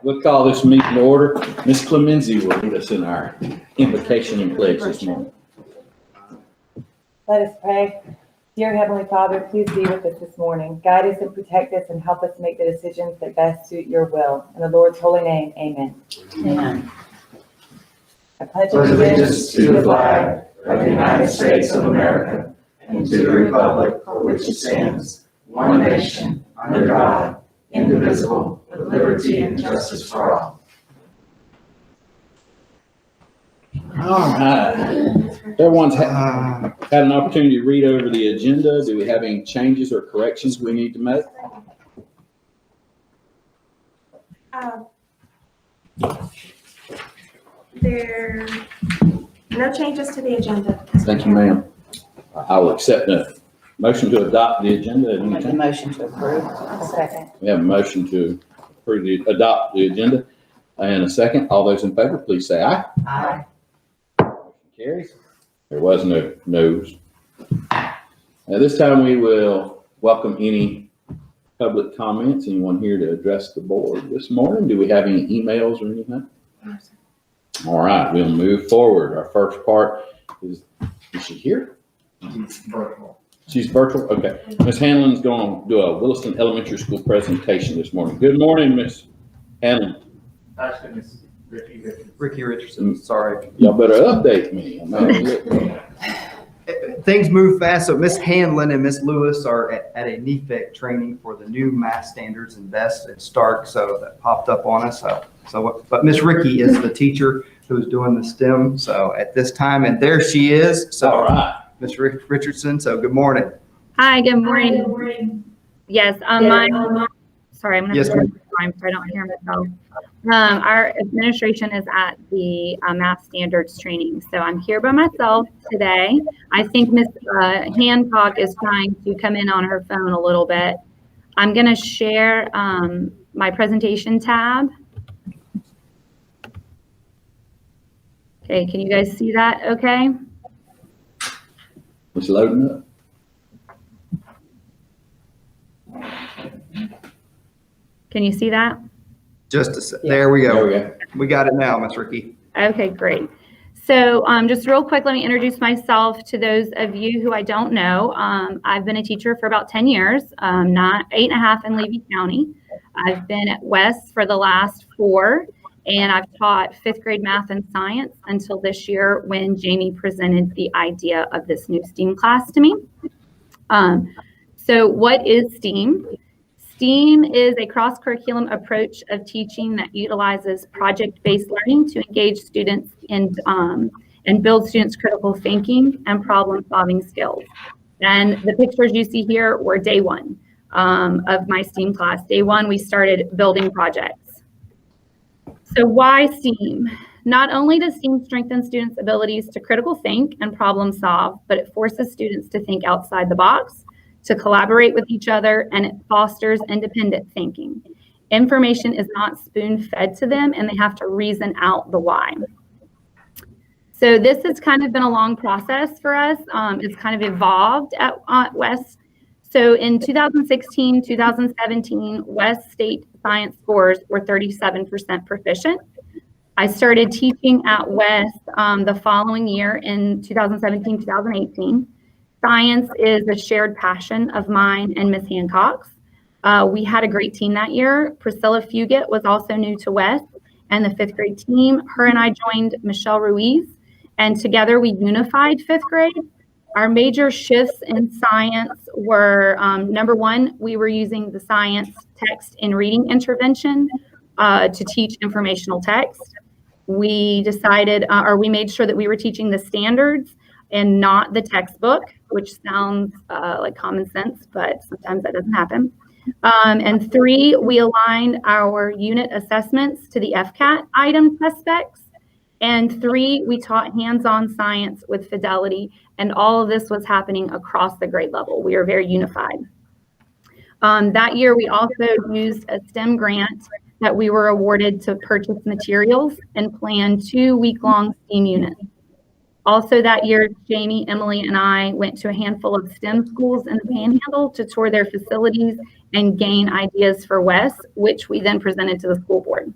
We'll call this meeting to order. Ms. Clemenzi will lead us in our invocation and pledge this morning. Let us pray. Dear Heavenly Father, please be with us this morning. Guide us and protect us and help us make the decisions that best suit your will. In the Lord's holy name, amen. Amen. I pledge Allegiance to the flag of the United States of America and to the republic for which it stands, one nation, under God, indivisible, with liberty and justice for all. All right. Everyone's had an opportunity to read over the agenda. Do we have any changes or corrections we need to make? There are no changes to the agenda. Thank you, ma'am. I will accept a motion to adopt the agenda at any Make a time. motion to approve. a second. We have a motion to adopt the agenda and a second. All those in favor, please say aye. Aye. Motion carries. There was no no's. At this time, we will welcome any public comments. Anyone here to address the board this morning? Do we have any emails or anything? All right, we'll move forward. Our first part is she here? She's virtual? Okay. Ms. Hanlon's going to do a Williston Elementary School presentation this morning. Good morning, Ms. Hanlon. Actually, Miss Ricky Richardson, sorry. Y'all better update me. Things move fast, so Miss Hanlon and Miss Lewis are at a NEFEC training for the new math standards in Best at Stark, so that popped up on us. But Miss Ricky is the teacher who's doing the STEM, so at this time, and there she is. So, All right. Miss Richardson, so good morning. Hi, good morning. Yes, sorry, I'm going Yes, to ma'am. time so I don't hear myself. Our administration is at the math standards training, so I'm here by myself today. I think Miss Hancock is trying to come in on her phone a little bit. I'm going to share my presentation tab. Okay, can you guys see that okay? It's loading up. Can you see that? Just a sec. There we There go. we go. We got it now, Miss Ricky. Okay, great. So just real quick, let me introduce myself to those of you who I don't know. I've been a teacher for about 10 years, not 8.5 in Levy County. I've been at West for the last 4, and I've taught 5th grade math and science until this year when Jamie presented the idea of this new STEAM class to me. So what is STEAM? STEAM is a cross-curriculum approach of teaching that utilizes project-based learning to engage students and build students' critical thinking and problem-solving skills. And the pictures you see here were day 1 of my STEAM class. Day 1, we started building projects. So why STEAM? Not only does STEAM strengthen students' abilities to critical think and problem solve, but it forces students to think outside the box, to collaborate with each other, and it fosters independent thinking. Information is not spoon-fed to them, and they have to reason out the why. So this has kind of been a long process for us. It's kind of evolved at West. So in 2016, 2017, West State science scores were 37% proficient. I started teaching at West the following year in 2017, 2018. Science is a shared passion of mine and Miss Hancock's. We had a great team that year. Priscilla Fugit was also new to West and the 5th grade team. Her and I joined Michelle Ruiz, and together we unified 5th grade. Our major shifts in science were, number 1, we were using the science text and reading intervention to teach informational text. We decided, or we made sure that we were teaching the standards and not the textbook, which sounds like common sense, but sometimes that doesn't happen. And 3, we aligned our unit assessments to the FCAT item test specs. And 3, we taught hands-on science with fidelity, and all of this was happening across the grade level. We are very unified. That year, we also used a STEM grant that we were awarded to purchase materials and plan 2 week-long STEAM units. Also that year, Jamie, Emily, and I went to a handful of STEM schools in the Panhandle to tour their facilities and gain ideas for WES, which we then presented to the school board.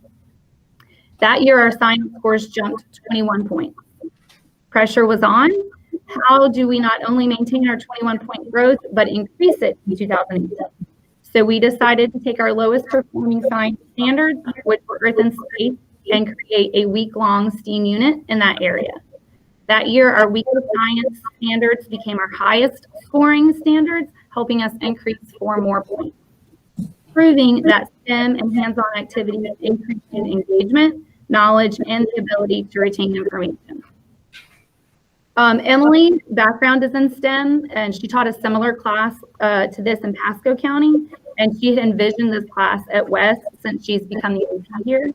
That year, our science scores jumped 21 points. Pressure was on. How do we not only maintain our 21-point growth, but increase it in 2018? So we decided to take our lowest performing science standards, which were Earth and Space, and create a week-long STEAM unit in that area. That year, our week of science standards became our highest scoring standards, helping us increase 4 more points, proving that STEM and hands-on activities increase engagement, knowledge, and the ability to retain information. Emily's background is in STEM, and she taught a similar class to this in Pasco County, and she had envisioned this class at West since she's become the AP here.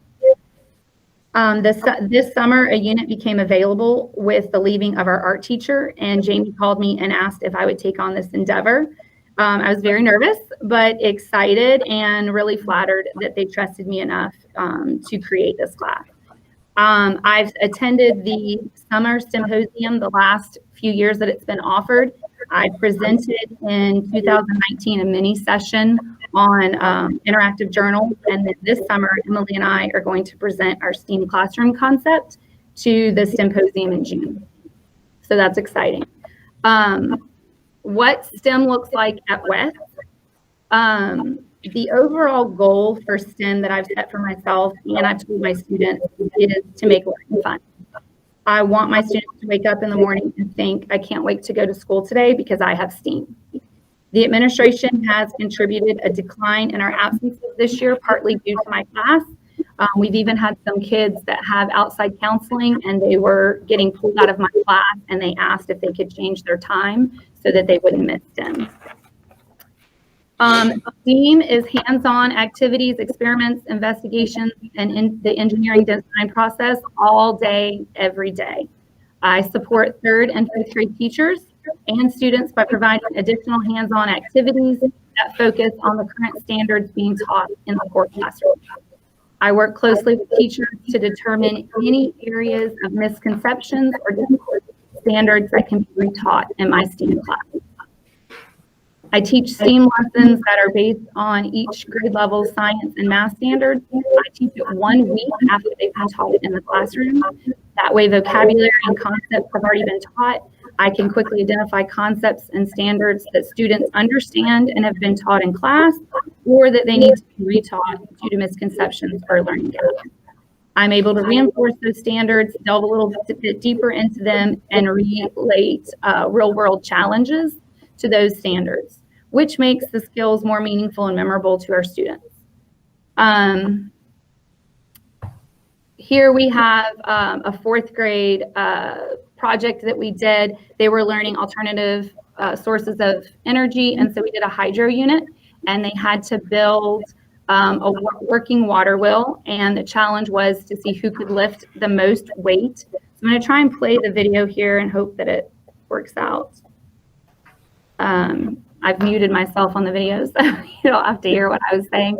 This summer, a unit became available with the leaving of our art teacher, and Jamie called me and asked if I would take on this endeavor. I was very nervous, but excited and really flattered that they trusted me enough to create this class. I've attended the summer symposium the last few years that it's been offered. I presented in 2019 a mini session on interactive journals, and then this summer, Emily and I are going to present our STEAM classroom concept to the symposium in June. So that's exciting. What STEM looks like at West. The overall goal for STEM that I've set for myself and I've told my students is to make learning fun. I want my students to wake up in the morning and think, I can't wait to go to school today because I have STEAM. The administration has contributed a decline in our absences this year, partly due to my class. We've even had some kids that have outside counseling and they were getting pulled out of my class and they asked if they could change their time so that they wouldn't miss STEM. STEAM is hands-on activities, experiments, investigations, and in the engineering design process all day, every day. I support 3rd and 5th grade teachers and students by providing additional hands-on activities that focus on the current standards being taught in the core classroom. I work closely with teachers to determine any areas of misconceptions or difficult standards that can be retaught in my STEAM class. I teach STEAM lessons that are based on each grade level science and math standards. I teach it 1 week after they've been taught it in the classroom. That way vocabulary and concepts have already been taught. I can quickly identify concepts and standards that students understand and have been taught in class, or that they need to be retaught due to misconceptions or learning gaps. I'm able to reinforce those standards, delve a little bit deeper into them, and relate real-world challenges to those standards, which makes the skills more meaningful and memorable to our students. Here we have a 4th grade project that we did. They were learning alternative sources of energy, and so we did a hydro unit, and they had to build a working water wheel, and the challenge was to see who could lift the most weight. So I'm going to try and play the video here and hope that it works out. I've muted myself on the video, so you don't have to hear what I was saying.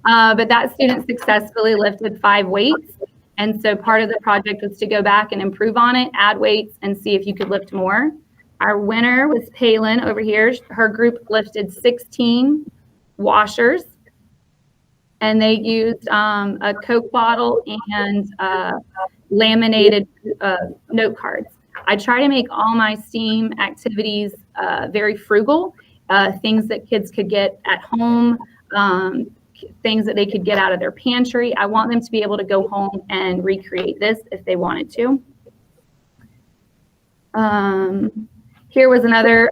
But that student successfully lifted 5 weights. And so part of the project was to go back and improve on it, add weights, and see if you could lift more. Our winner was Palin over here. Her group lifted 16 washers, and they used a Coke bottle and laminated note cards. I try to make all my STEAM activities very frugal, things that kids could get at home, things that they could get out of their pantry. I want them to be able to go home and recreate this if they wanted to. Here was another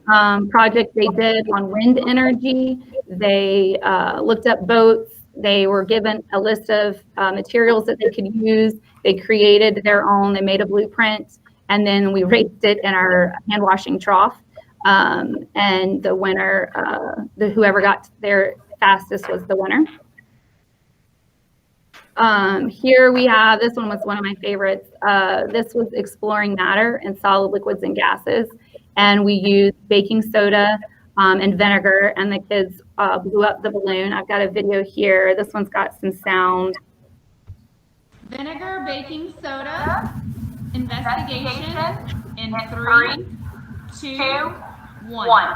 project they did on wind energy. They looked up boats. They were given a list of materials that they could use. They created their own. They made a blueprint, and then we raced it in our hand washing trough. And the winner, whoever got there fastest was the winner. Here we have, this one was one of my favorites. This was exploring matter in solid liquids and gases. And we used baking soda and vinegar, and the kids blew up the balloon. I've got a video here. This one's got some sound. Vinegar, baking soda, investigation, in 3, 2, 1.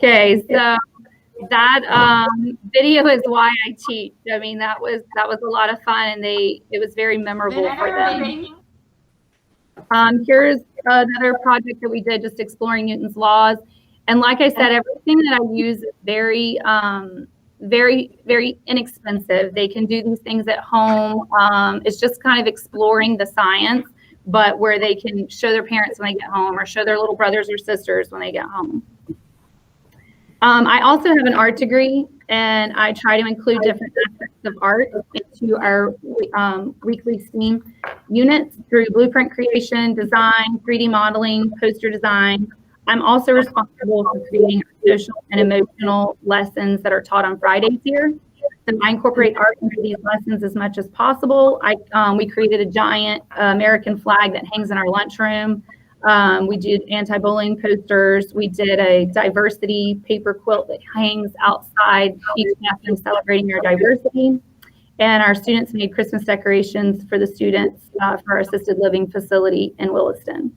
Okay, so that video is why I teach. I mean, that was a lot of fun, and it was very memorable for them. Here's another project that we did, just exploring Newton's laws. And like I said, everything that I use is very, very inexpensive. They can do these things at home. It's just kind of exploring the science, but where they can show their parents when they get home, or show their little brothers or sisters when they get home. I also have an art degree, and I try to include different aspects of art into our weekly STEAM units through blueprint creation, design, 3D modeling, poster design. I'm also responsible for creating social and emotional lessons that are taught on Fridays here. So I incorporate art into these lessons as much as possible. We created a giant American flag that hangs in our lunchroom. We did anti-bullying posters. We did a diversity paper quilt that hangs outside each classroom celebrating our diversity. And our students made Christmas decorations for the students for our assisted living facility in Williston.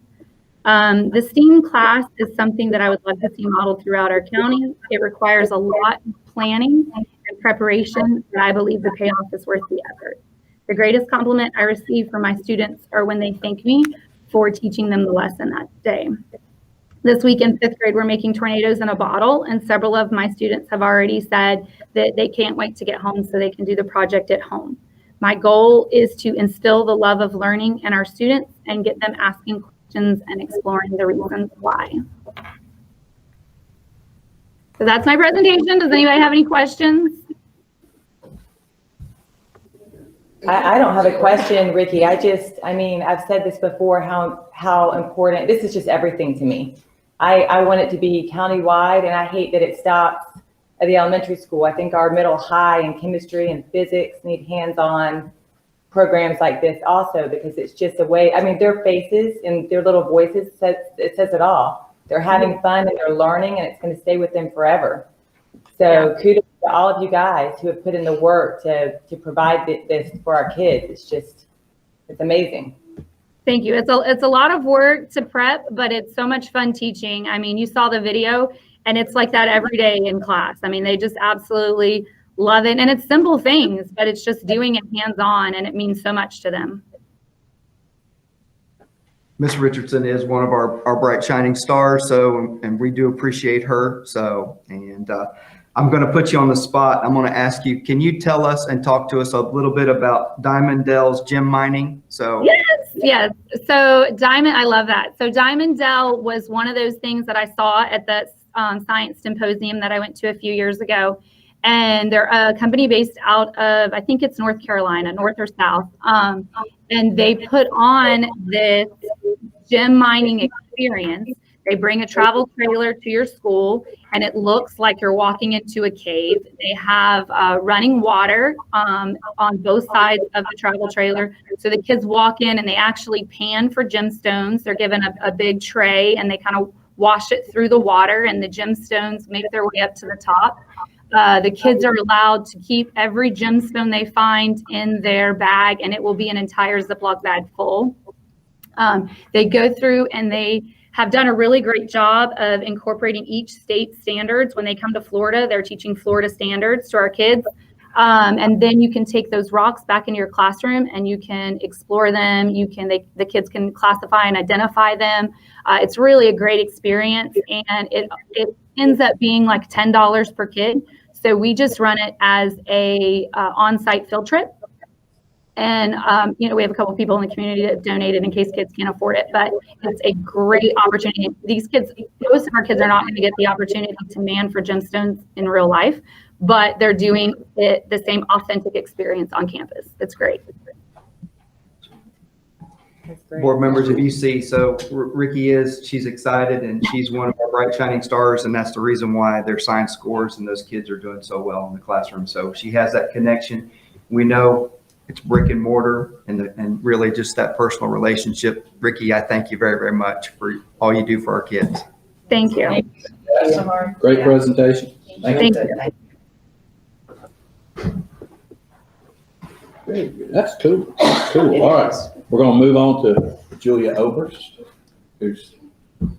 The STEAM class is something that I would love to see modeled throughout our county. It requires a lot of planning and preparation, and I believe the payoff is worth the effort. The greatest compliment I receive from my students are when they thank me for teaching them the lesson that day. This week in 5th grade, we're making tornadoes in a bottle, and several of my students have already said that they can't wait to get home so they can do the project at home. My goal is to instill the love of learning in our students and get them asking questions and exploring the reasons why. So that's my presentation. Does anybody have any questions? I don't have a question, Ricky. I've said this before, how important, this is just everything to me. I want it to be countywide, and I hate that it stops at the elementary school. I think our middle, high, and chemistry and physics need hands-on programs like this also, because it's just a way, their faces and their little voices, it says it all. They're having fun and they're learning, and it's going to stay with them forever. So kudos to all of you guys who have put in the work to provide this for our kids. It's amazing. Thank you. It's a lot of work to prep, but it's so much fun teaching. You saw the video, and it's like that every day in class. They just absolutely love it. And it's simple things, but it's just doing it hands-on, and it means so much to them. Miss Richardson is one of our bright shining stars, and we do appreciate her. I'm going to put you on the spot. I'm going to ask you, can you tell us and talk to us a little bit about Diamond Dell's gem mining? Yes. So Diamond, I love that. So Diamond Dell was one of those things that I saw at the science symposium that I went to a few years ago. And they're a company based out of, I think it's North Carolina, north or south. And they put on this gem mining experience. They bring a travel trailer to your school, and it looks like you're walking into a cave. They have running water on both sides of the travel trailer. So the kids walk in and they actually pan for gemstones. They're given a big tray, and they kind of wash it through the water, and the gemstones make their way up to the top. The kids are allowed to keep every gemstone they find in their bag, and it will be an entire Ziploc bag full. They go through, and they have done a really great job of incorporating each state standards. When they come to Florida, they're teaching Florida standards to our kids. And then you can take those rocks back into your classroom, and you can explore them. The kids can classify and identify them. It's really a great experience, and it ends up being like $10 per kid. So we just run it as a on-site field trip. And, we have a couple of people in the community that donated in case kids can't afford it, but it's a great opportunity. Most of our kids are not going to get the opportunity to man for gemstones in real life, but they're doing it, the same authentic experience on campus. It's great. Board members, if you see, so Ricky she's excited, and she's one of our bright shining stars, and that's the reason why their science scores and those kids are doing so well in the classroom. So she has that connection. We know it's brick and mortar and really just that personal relationship. Ricky, I thank you very, very much for all you do for our kids. Thank you. Great presentation. Thank you. Very good. That's cool. Cool. All right. We're going to move on to Julia Oberst, who's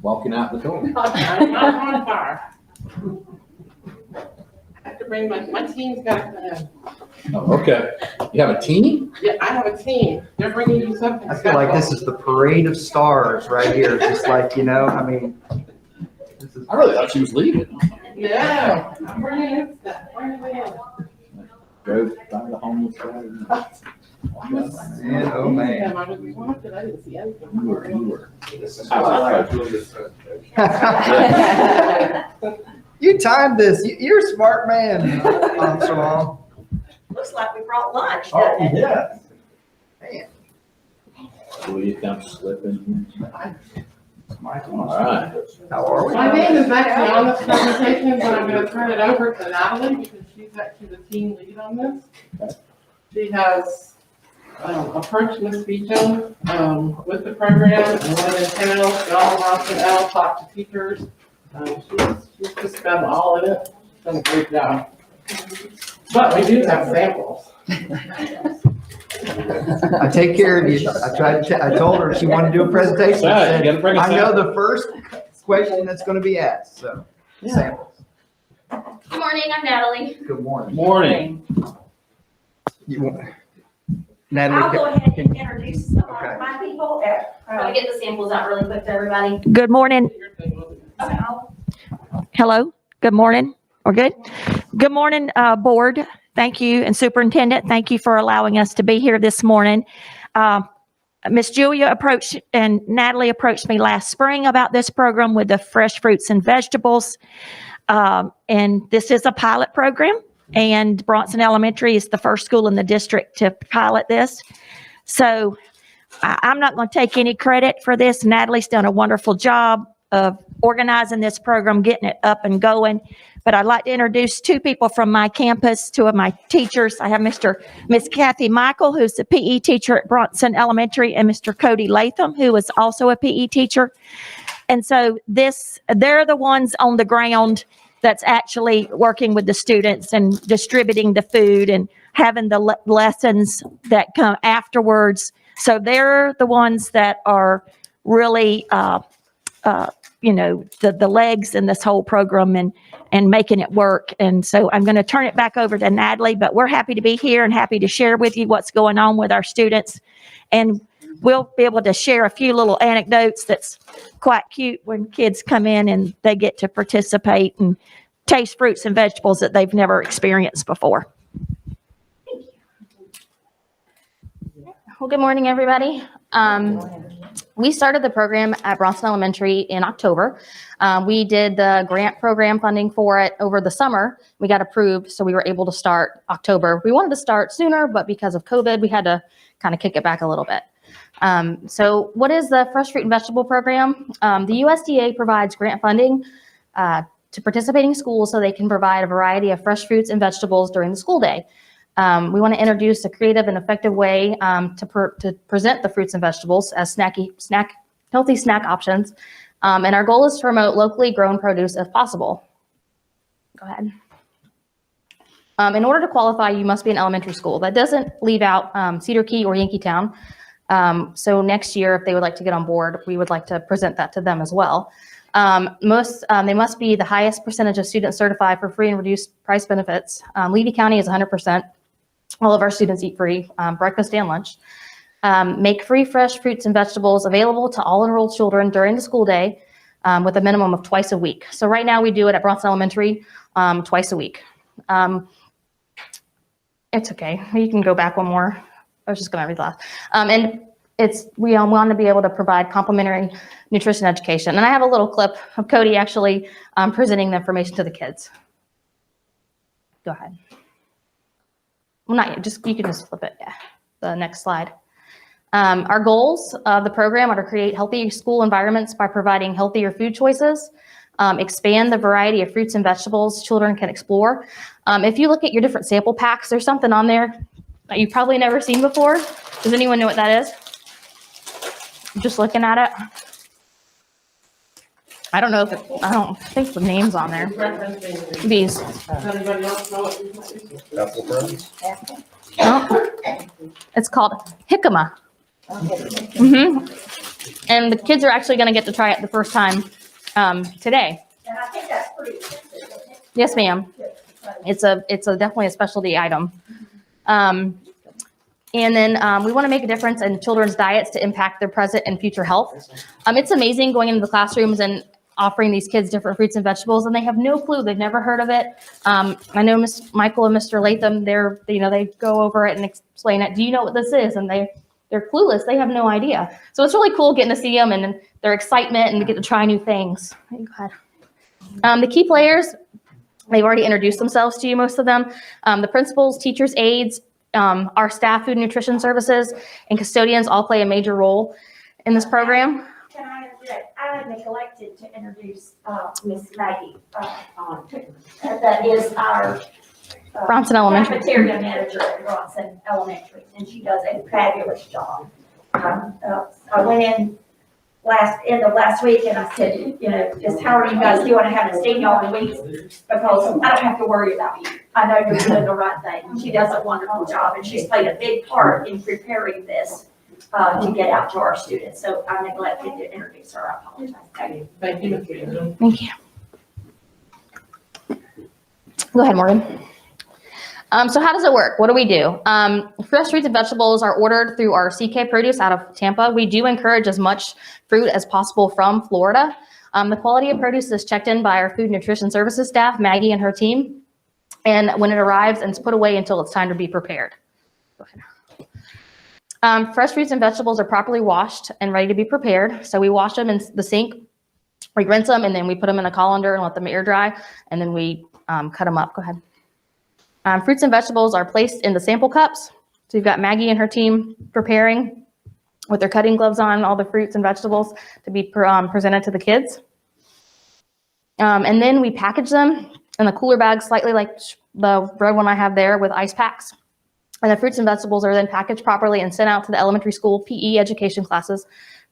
walking out the door. I'm not on fire. I have to bring my team's got to come in. Oh, okay. You have a team? Yeah, I have a team. They're bringing you something. I feel like this is the parade of stars right here. Just like, I mean, this is. I really thought she was leaving. Yeah, I'm bringing in stuff. Bring it in. Go by the homeless guy. Man, oh man. Yeah, I was wanted. I didn't see anything. You were. You timed this. You're a smart man, Shalom. Looks like we brought lunch, Oh, doesn't it? yeah. Will you come slipping? Michael, All right. how are we? My name is actually on this presentation, but I'm going to turn it over to Natalie because she's actually the team lead on this. She has approached Ms. Beecham with the program and went in town, gone around and out, talked to teachers. She's just got all in it. She's done a great job. But we do have samples. I take care of you. I told her she wanted to do a presentation. I Right, you gotta bring said, us I know up. the first question that's going to be asked, so. Samples. Good morning, I'm Natalie. Good morning. Morning. You want, I'll Natalie, go ahead and introduce some of Okay. my people. I'm gonna get the samples out really quick to everybody. Good morning. Hello, good morning. We're good? Good morning, board. Thank you, and superintendent, thank you for allowing us to be here this morning. Miss Julia approached and Natalie approached me last spring about this program with the fresh fruits and vegetables. And this is a pilot program, and Bronson Elementary is the first school in the district to pilot this. So I'm not going to take any credit for this. Natalie's done a wonderful job of organizing this program, getting it up and going. But I'd like to introduce two people from my campus, two of my teachers. I have Miss Kathy Michael, who's a PE teacher at Bronson Elementary, and Mr. Cody Latham, who is also a PE teacher. And so they're the ones on the ground that's actually working with the students and distributing the food and having the lessons that come afterwards. So they're the ones that are really, the legs in this whole program and making it work. And so I'm going to turn it back over to Natalie, but we're happy to be here and happy to share with you what's going on with our students. And we'll be able to share a few little anecdotes that's quite cute when kids come in and they get to participate and taste fruits and vegetables that they've never experienced before. Well, good morning, everybody. We started the program at Bronson Elementary in October. We did the grant program funding for it over the summer. We got approved, so we were able to start October. We wanted to start sooner, but because of COVID, we had to kind of kick it back a little bit. So what is the Fresh Fruit and Vegetable Program? The USDA provides grant funding to participating schools so they can provide a variety of fresh fruits and vegetables during the school day. We want to introduce a creative and effective way to present the fruits and vegetables as healthy snack options. And our goal is to promote locally grown produce if possible. Go ahead. In order to qualify, you must be an elementary school. That doesn't leave out Cedar Key or Yankeetown. So next year, if they would like to get on board, we would like to present that to them as well. They must be the highest percentage of students certified for free and reduced price benefits. Levy County is 100%. All of our students eat free, breakfast and lunch. Make free fresh fruits and vegetables available to all enrolled children during the school day with a minimum of twice a week. So right now we do it at Bronson Elementary twice a week. It's okay. You can go back one more. I was just going to read the last. We want to be able to provide complimentary nutrition education. And I have a little clip of Cody actually presenting the information to the kids. Go ahead. Well, not yet. You can just flip it. Yeah. The next slide. Our goals of the program are to create healthy school environments by providing healthier food choices, expand the variety of fruits and vegetables children can explore. If you look at your different sample packs, there's something on there that you've probably never seen before. Does anyone know what that is? Just looking at it. I don't know if I don't think the name's on there. Referencing These. Does anybody else know what these might be? Apple friends? No. It's called jicama. And the kids are actually going to get to try it the first time today. And I think that's pretty expensive, isn't it? Yes, ma'am. It's definitely a specialty item. And then we want to make a difference in children's diets to impact their present and future health. It's amazing going into the classrooms and offering these kids different fruits and vegetables, and they have no clue. They've never heard of it. I know Miss Michael and Mr. Latham, they go over it and explain it. Do you know what this is? And they're clueless. They have no idea. So it's really cool getting to see them and their excitement and to get to try new things. Go ahead. The key players, they've already introduced themselves to you, most of them. The principals, teachers, aides, our staff, food and nutrition services, and custodians all play a major role in this program. Can I interject? I neglected to introduce Miss Maggie. That is our Bronson Elementary. cafeteria manager at Bronson Elementary, and she does a fabulous job. I went in end of last week and I said, just how are you guys doing? I haven't seen y'all in weeks because I don't have to worry about you. I know you're doing the right thing. She does a wonderful job, and she's played a big part in preparing this to get out to our students. So I neglected to introduce her. I apologize. Thank you. Thank you, Ms. Beaton. Thank you. Go ahead, Morgan. So how does it work? What do we do? Fresh fruits and vegetables are ordered through our CK Produce out of Tampa. We do encourage as much fruit as possible from Florida. The quality of produce is checked in by our food and nutrition services staff, Maggie and her team. And when it arrives, and it's put away until it's time to be prepared. Go ahead. Fresh fruits and vegetables are properly washed and ready to be prepared. So we wash them in the sink, we rinse them, and then we put them in a colander and let them air dry, and then we cut them up. Go ahead. Fruits and vegetables are placed in the sample cups. So you've got Maggie and her team preparing with their cutting gloves on all the fruits and vegetables to be presented to the kids. And then we package them in the cooler bags, slightly like the red one I have there with ice packs. And the fruits and vegetables are then packaged properly and sent out to the elementary school PE education classes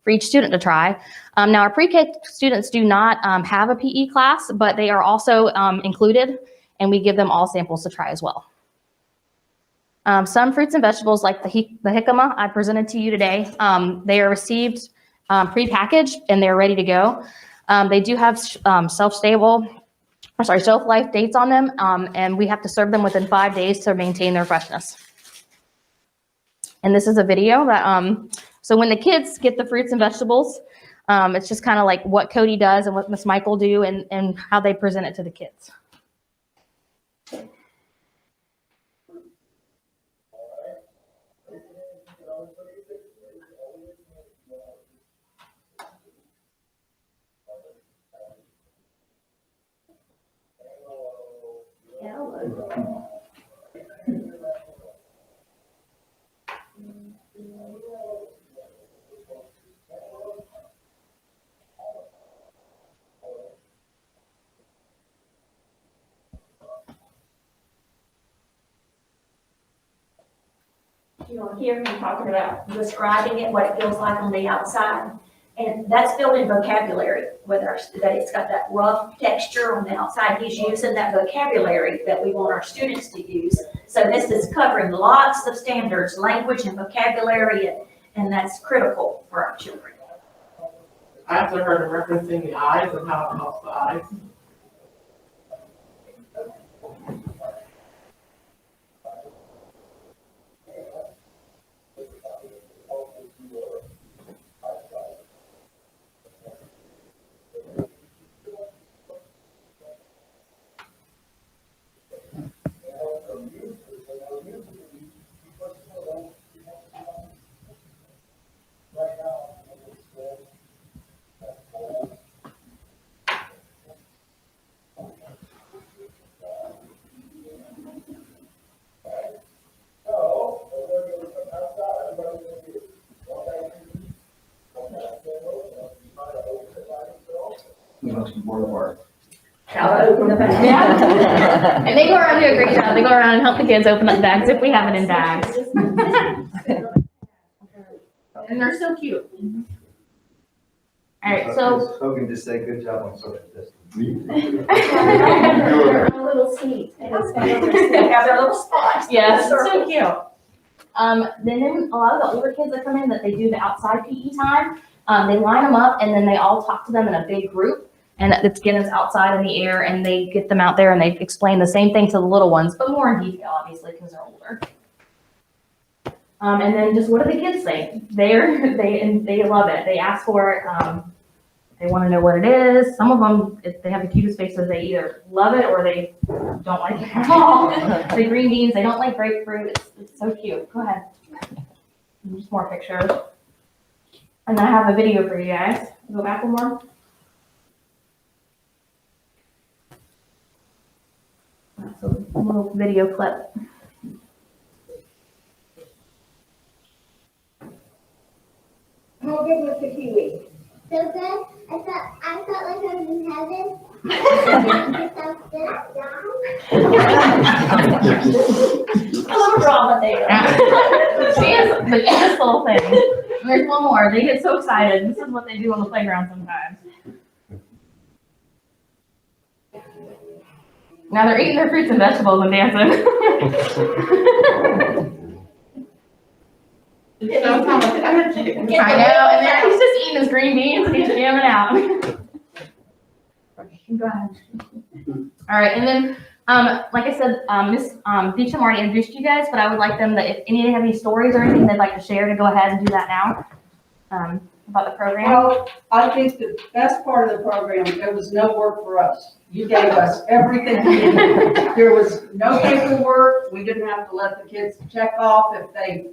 for each student to try. Now our pre-K students do not have a PE class, but they are also included, and we give them all samples to try as well. Some fruits and vegetables like the jicama I presented to you today, they are received pre-packaged and they're ready to go. They do have shelf life dates on them, and we have to serve them within 5 days to maintain their freshness. And this is a video that, so when the kids get the fruits and vegetables, it's just kind of like what Cody does and what Miss Michael do and how they present it to the kids. You'll hear me talking about describing it, what it feels like on the outside. And that's building vocabulary with that it's got that rough texture on the outside. He's using that vocabulary that we want our students to use. So this is covering lots of standards, language and vocabulary, and that's critical for our children. I also heard of referencing the eyes and how it helps the eyes. I'll open the bag. Yeah. And they go around and do a great job. They go around and help the kids open up bags if we have it in bags. they're so cute. All right, so. Hogan just said, good job on social distance. They're in a little seat. They have their little spots. Yes, Circle. so cute. Then a lot of the older kids that come in, that they do the outside PE time, they line them up and then they all talk to them in a big group. And it's again, it's outside in the air, and they get them out there and they explain the same thing to the little ones, but more in detail, obviously, because they're older. And then just what do the kids think? They love it. They ask for it. They want to know what it is. Some of them, if they have the cutest faces, they either love it or they don't like it at all. The green beans, they don't like grapefruit. It's so cute. Go ahead. Just more pictures. And I have a video for you guys. Go back one more. That's a little video clip. How good was the kiwi? So good. I felt like I was in heaven. I felt good. A little drama there. She is the cutest little thing. There's one more. They get so excited. This is what they do on the playground sometimes. Now they're eating their fruits and vegetables and dancing. I know, and there he's just eating his green beans and he's jamming out. Go ahead. All right, and then, like I said, Miss Beecham already introduced you guys, but I would like them to, if any of them have any stories or anything they'd like to share, to go ahead and do that now, about the program. Well, I think the best part of the program, there was no work for us. You gave us everything we needed. There was no paperwork. We didn't have to let the kids check off if they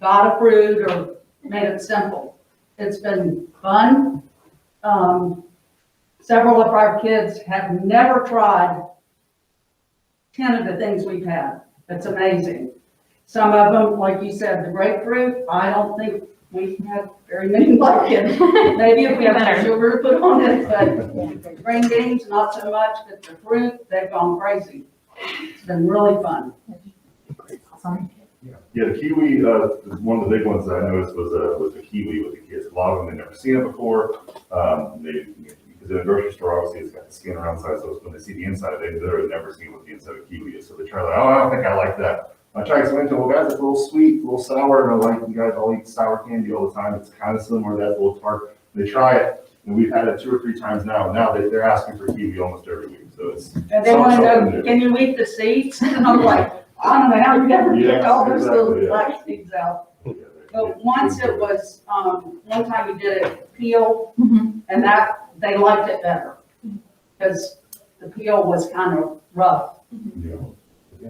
got approved or made it simple. It's been fun. Several of our kids have never tried 10 of the things we've had. It's amazing. Some of them, like you said, the grapefruit, I don't think we have very many like it. Maybe if we have some sugar to put on it, but green beans, not so much, but the fruit, they've gone crazy. It's been really fun. Awesome. Yeah, the kiwi, one of the big ones that I noticed was the kiwi with the kids. A lot of them had never seen it before. Because in a grocery store, obviously it's got the skin around the side, so when they see the inside of it, they've literally never seen what the inside of kiwi is. So they try like, oh, I don't think I like that. I try to explain to them, well, guys, it's a little sweet, a little sour, and like you guys all eat sour candy all the time. It's kind of similar to that, a little tart. They try it, and we've had it 2 or 3 times now. Now they're asking for kiwi almost every week. So it's And they want to know, can you eat the seeds? And I'm like, I don't know how you ever get all those little black seeds out. But once it was, one time we did it peel, and that, they liked it better. Because the peel was kind of rough. Yeah,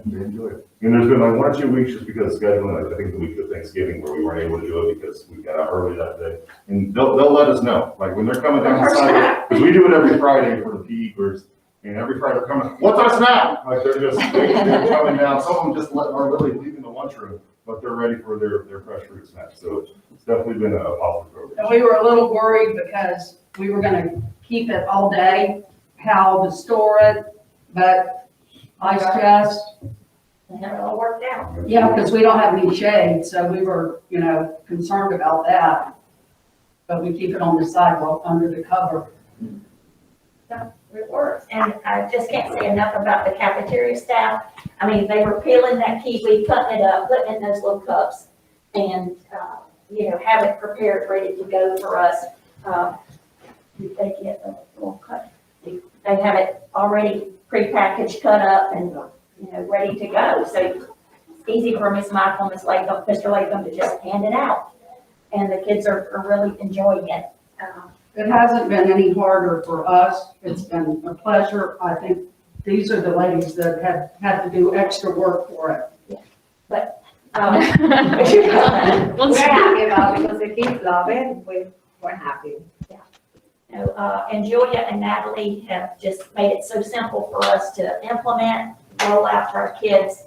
they enjoy it. And there's been like 1 or 2 weeks just because of scheduling, like I think the week of Thanksgiving where we weren't able to do it because we got out early that day. And they'll let us know, like when they're coming down the sidewalk, because we do it every Friday for the PE groups. And every Friday they're coming, what's our snack? Like they're coming down. Some of them just are literally leaving the lunchroom, but they're ready for their fresh fruit snack. So it's definitely been a positive program. And we were a little worried because we were gonna keep it all day, how to store it, but ice chest. They have it all worked out. Yeah, because we don't have any shade, so we were, concerned about that. But we keep it on the sidewalk under the cover. It works. And I just can't say enough about the cafeteria staff. I mean, they were peeling that kiwi, cutting it up, putting it in those little cups, and, have it prepared, ready to go for us. They get a little cut. They have it already prepackaged, cut up, and, ready to go. So it's easy for Miss Michael, Miss Latham, Mr. Latham to just hand it out. And the kids are really enjoying it. It hasn't been any harder for us. It's been a pleasure. I think these are the ladies that have had to do extra work for it. But, We're happy about it because the kids love it. We're happy. And Julia and Natalie have just made it so simple for us to implement, roll out to our kids.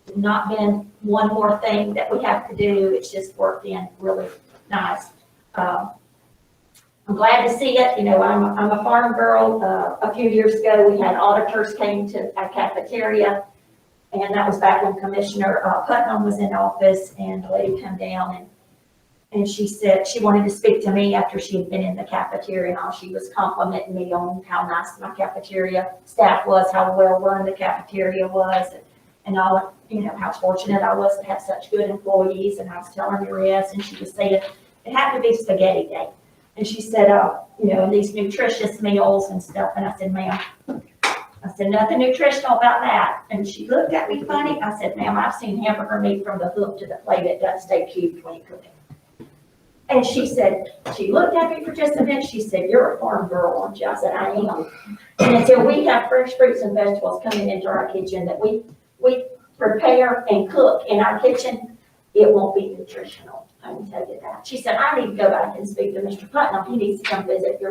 It's not been one more thing that we have to do. It's just worked in really nice. I'm glad to see it. I'm a farm girl. A few years ago, we had auditors came to our cafeteria, and that was back when Commissioner Putnam was in office, and the lady come down and And she said she wanted to speak to me after she had been in the cafeteria and all. She was complimenting me on how nice my cafeteria staff was, how well run the cafeteria was, and all, you know, how fortunate I was to have such good employees. And I was telling her yes, and she was saying it happened to be spaghetti day. And she said, you know, and these nutritious meals and stuff. And I said, ma'am, I said, nothing nutritional about that. And she looked at me funny. I said, ma'am, I've seen hamburger meat from the hook to the plate. It doesn't stay cubed when you cook it. And she said, she looked at me for just a minute. She said, you're a farm girl, aren't you? I said, I am. And until we have fresh fruits and vegetables coming into our kitchen that we prepare and cook in our kitchen, it won't be nutritional. I can tell you that. She said, I need to go back and speak to Mr. Putnam. He needs to come visit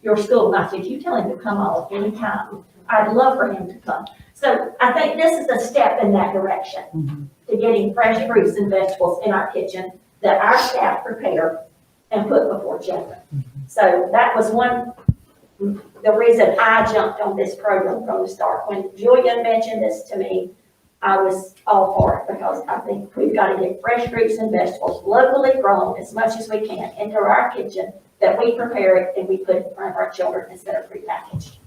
your school. And I said, you tell him to come on anytime. I'd love for him to come. So I think this is a step in that direction, to getting fresh fruits and vegetables in our kitchen that our staff prepare and put before children. So that was the reason I jumped on this program from the start. When Julia mentioned this to me, I was all for it, because I think we've got to get fresh fruits and vegetables locally grown as much as we can into our kitchen, that we prepare it and we put it in front of our children instead of prepackaged.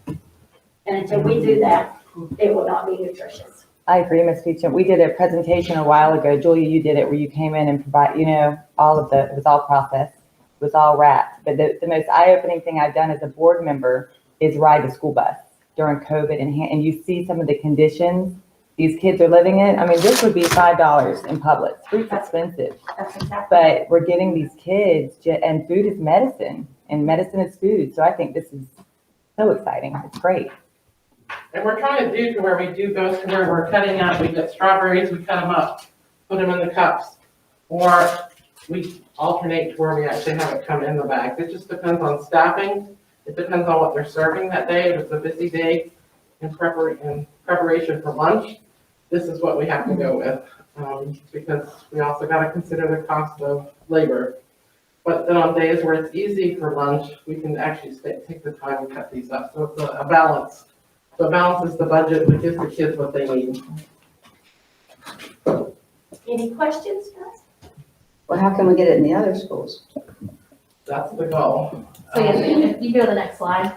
And until we do that, it will not be nutritious. I agree, Ms. Peachum. We did a presentation a while ago. Julia, you did it, where you came in and provide, you know, it was all processed, it was all wrapped. But the most eye-opening thing I've done as a board member is ride the school bus during COVID, and you see some of the conditions these kids are living in. I mean, this would be $5 in Publix. Fruit's expensive, That's exactly. but we're getting these kids, and food is medicine, and medicine is food. So I think this is so exciting. It's great. And we're trying to do to where we do go to where we're cutting up. We get strawberries, we cut them up, put them in the cups, or we alternate to where we actually have it come in the bag. It just depends on staffing. It depends on what they're serving that day. If it's a busy day in preparation for lunch, this is what we have to go with, because we also got to consider the cost of labor. But then on days where it's easy for lunch, we can actually take the time and cut these up. So it's a balance. So it balances the budget, but gives the kids what they need. Any questions, guys? Well, how can we get it in the other schools? That's the goal. So yes, if you go to the next slide.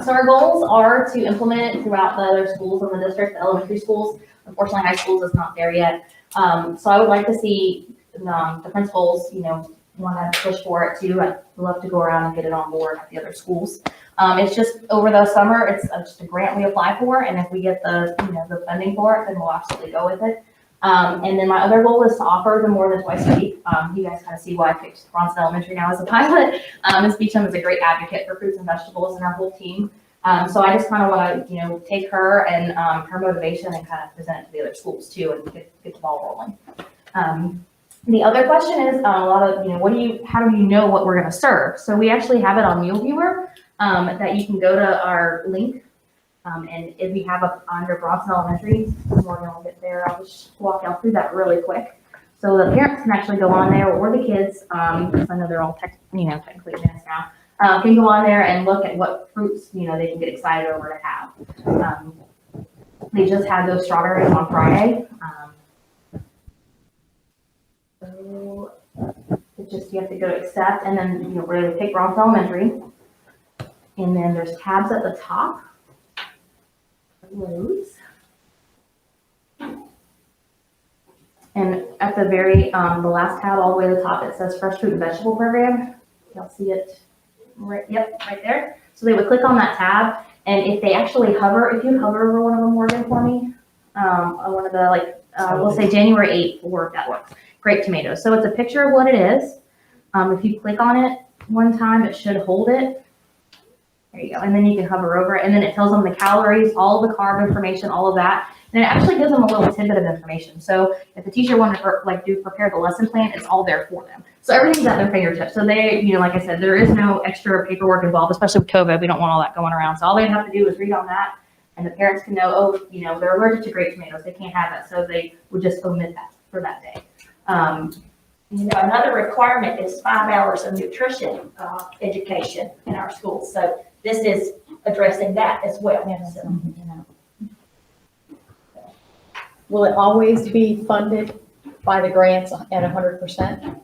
So our goals are to implement it throughout the other schools in the district, the elementary schools. Unfortunately, high schools is not there yet. So I would like to see the principals, you know, want to push for it too. I'd love to go around and get it on board at the other schools. It's just over the summer, it's just a grant we apply for, and if we get the funding for it, then we'll absolutely go with it. And then my other goal is to offer them more than twice a week. You guys kind of see why I picked Bronson Elementary now as a pilot. Ms. Beecham is a great advocate for fruits and vegetables, and our whole team. So I just kind of want to, take her and her motivation and kind of present it to the other schools too, and get the ball rolling. The other question is a lot of, how do you know what we're going to serve? So we actually have it on Meal Viewer that you can go to our link. And if we have under Bronson Elementary, Morgan will get there. I'll just walk y'all through that really quick. So the parents can actually go on there, or the kids, because I know they're all technically advanced now, can go on there and look at what fruits, they can get excited over to have. They just had those strawberries on Friday. So it's just, you have to go to accept, and then, we're going to pick Bronson Elementary. And then there's tabs at the top. Those. And at the very, the last tab all the way to the top, it says Fresh Fruit and Vegetable Program. Y'all see it? Right there. So they would click on that tab, and if they actually hover, if you hover over one of them, Morgan, for me, one of the, we'll say January 8th, or if that works, grape tomatoes. So it's a picture of what it is. If you click on it one time, it should hold it. There you go. And then you can hover over it, and then it tells them the calories, all the carb information, all of that. And it actually gives them a little tidbit of information. So if the teacher wanted to prepare the lesson plan, it's all there for them. So everything's at their fingertips. So they, like I said, there is no extra paperwork involved, especially with COVID. We don't want all that going around. So all they have to do is read on that, and the parents can know, they're allergic to grape tomatoes. They can't have that. So they would just omit that for that day. Another requirement is 5 hours of nutrition education in our schools. So this is addressing that as well. So, Will it always be funded by the grants at 100%?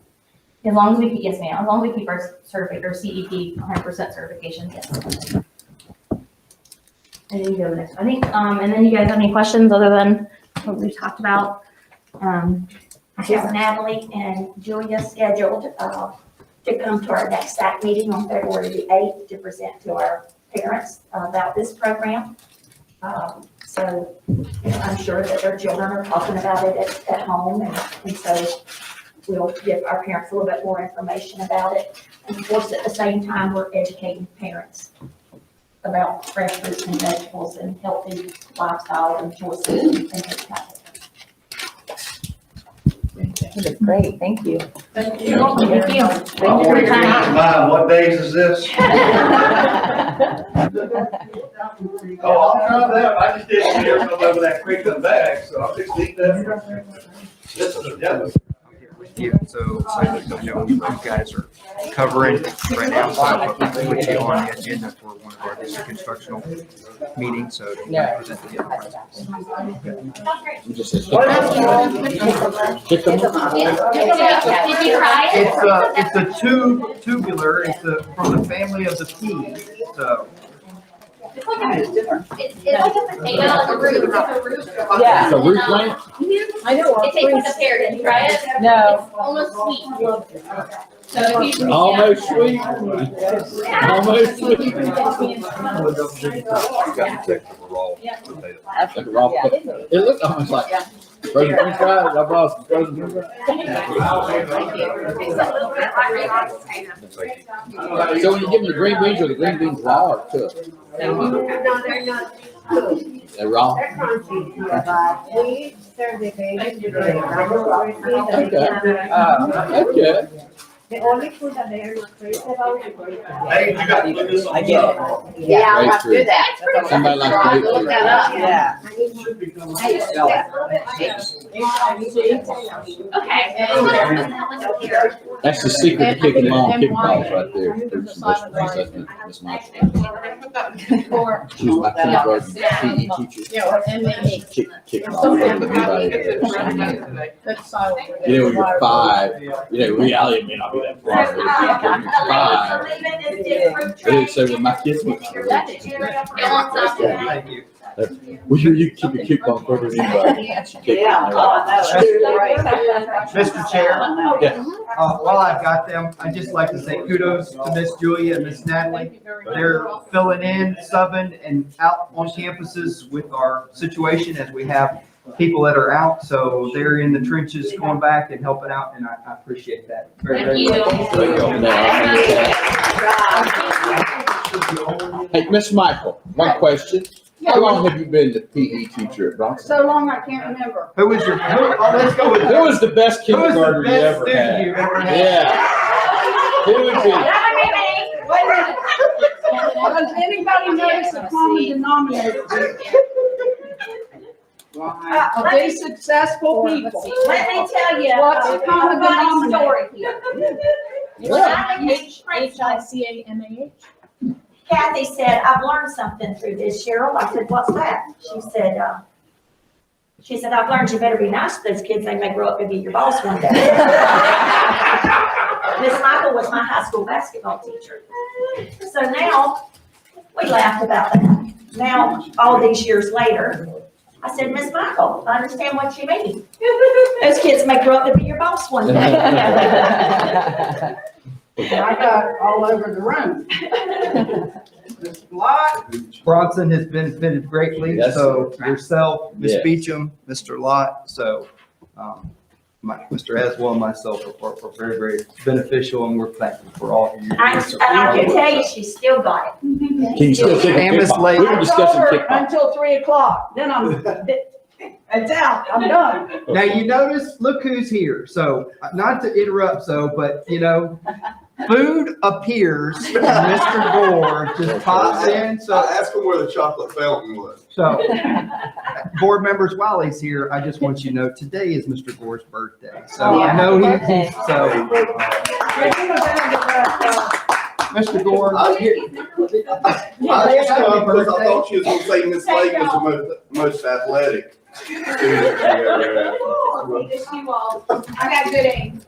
As long as we keep, yes, ma'am, as long as we keep our certificate, or CEP 100% certification, yes. And then you go next, I think, and then you guys have any questions other than what we talked about? I have Natalie and Julia scheduled to come to our next SAC meeting on February the 8th to present to our parents about this program. So I'm sure that their children are talking about it at home, and so we'll give our parents a little bit more information about it. And of course, at the same time, we're educating parents about fresh fruits and vegetables and healthy lifestyle and choices and things like that. That's great, thank you. Thank You're welcome. Thank you. Thank you for your time. What days is this? Oh, I'll try that. I just didn't hear come over that creek come back, so I'll just eat that. This is together. With you, so I know what you guys are covering right now, so I'll put you on the agenda for one of our district instructional meetings, so you can present the You just said kick them. Did you try it? It's a tubular, from the family of the pea, so. It's like a potato, like a root, it's like a root. Yeah. It's a root plant? I know. It tastes like a pear, did you try it? No. It's almost sweet. So if you. Almost sweet. Almost sweet. That's like a raw potato. It looked almost like frozen french fries. I bought some frozen french fries. So when you give them the green beans, are the green beans raw or cooked? No, they're not. They're raw? They're crunchy, but we serve the babies with Okay. the only food that they are not crazy about is grapefruit. Hey, you got to put this on. I get it. Yeah, I'll have to do that. Somebody likes grapefruit. Look that up. Yeah. Okay. That's the secret to kicking long kickballs right there. Fruits and vegetables. That's Miss Michael. She was my kindergarten PE teacher. Kickball. You know, when you're 5, reality may not be that far, but if you're 5. So when my kids went to Thank you. we hear you keep your kickball further than anybody. Mr. Chair, Yeah. while I've got them, I'd just like to say kudos to Miss Julia and Miss Natalie. They're filling in, subbing, and out on campuses with our situation as we have people that are out. So they're in the trenches going back and helping out, and I appreciate that. Very, very much. Hey, Miss Michael, one question. How long have you been the PE teacher at Bronson? So long, I can't remember. Who was your, let's go with. Who was the best kindergartner you ever Student had? you ever had? Yeah. Who would be? Wait a minute. Does anybody notice the common denominator? Of these successful people. Let me tell you. What's the common funny denominator? story here. HICAMAH. Kathy said, I've learned something through this, Cheryl. I said, what's that? She said, I've learned you better be nice to those kids. They may grow up and be your boss one day. Miss Michael was my high school basketball teacher. So now, we laughed about that. Now, all these years later, I said, Miss Michael, I understand what you mean. Those kids may grow up to be your boss one day. I got all over the room. Mr. Lott. Bronson has benefited greatly, Yes, so yourself, Ms. Yes. Beecham, Mr. Lott, so Mr. Aswell and myself are very, very beneficial, and we're thankful for all of you. I can tell you, she's still got it. Can you still kick a And Miss kickball? Lake. We were discussing It's over kickball. until 3:00, then it's out, I'm done. Now, you notice, look who's here, so, not to interrupt, but, food appears, Mr. Gore just pops in, so. asked him where the chocolate fountain was. So, board members, while he's here, I just want you to know, today is Mr. Gore's birthday. So I know he's, Mr. Gore. I just come because I thought she was gonna say Miss Lake was the most athletic. I got good aim.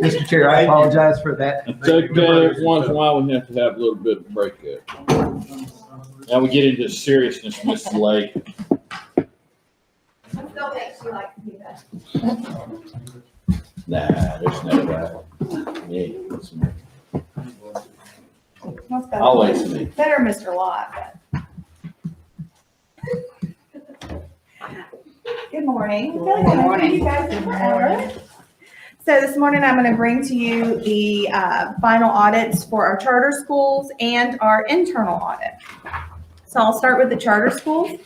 Mr. Chair, I apologize for that. It's okay, once in a while we have to have a little bit of breakup. Now we get into seriousness, Mrs. Lake. I still think she likes to do that. Nah, there's no doubt. Yeah, it's me. Always me. Better Mr. Lott. Good morning. I feel like I haven't seen you guys in forever. So this morning, I'm going to bring to you the final audits for our charter schools and our internal audit. So I'll start with the charter schools.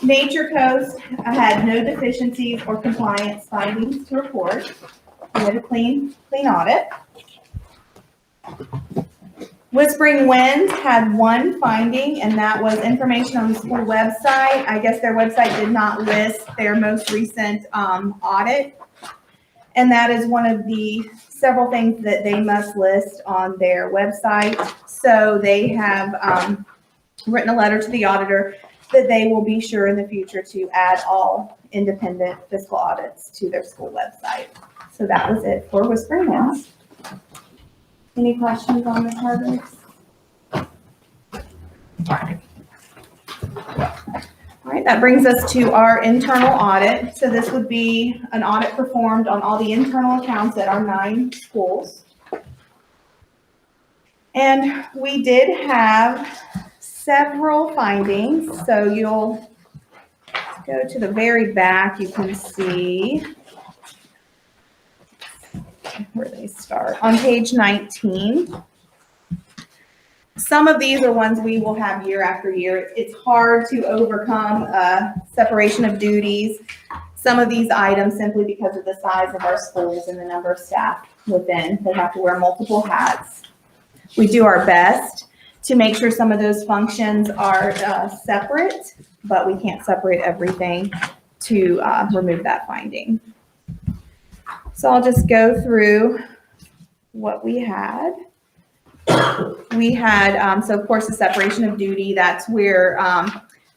Nature Coast had no deficiencies or compliance findings to report. We had a clean audit. Whispering Winds had one finding, and that was information on the school website. I guess their website did not list their most recent audit. And that is one of the several things that they must list on their website. So they have written a letter to the auditor that they will be sure in the future to add all independent fiscal audits to their school website. So that was it for Whispering Winds. Any questions on the charters? All right, that brings us to our internal audit. So this would be an audit performed on all the internal accounts at our 9 schools. And we did have several findings. So you'll go to the very back, you can see where they start. On page 19, some of these are ones we will have year after year. It's hard to overcome separation of duties. Some of these items, simply because of the size of our schools and the number of staff within, they have to wear multiple hats. We do our best to make sure some of those functions are separate, but we can't separate everything to remove that finding. So I'll just go through what we had. We had, so of course, the separation of duty, that's where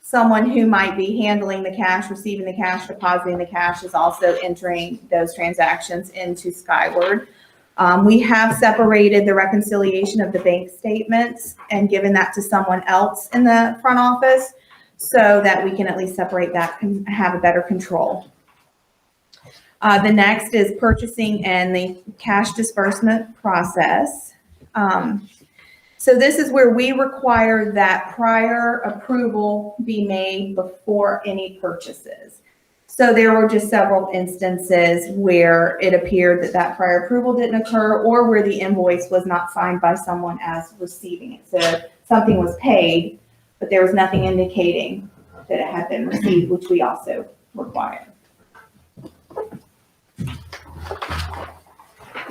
someone who might be handling the cash, receiving the cash, depositing the cash is also entering those transactions into Skyward. We have separated the reconciliation of the bank statements and given that to someone else in the front office so that we can at least separate that and have a better control. The next is purchasing and the cash disbursement process. So this is where we require that prior approval be made before any purchases. So there were just several instances where it appeared that that prior approval didn't occur or where the invoice was not signed by someone as receiving it. So something was paid, but there was nothing indicating that it had been received, which we also require.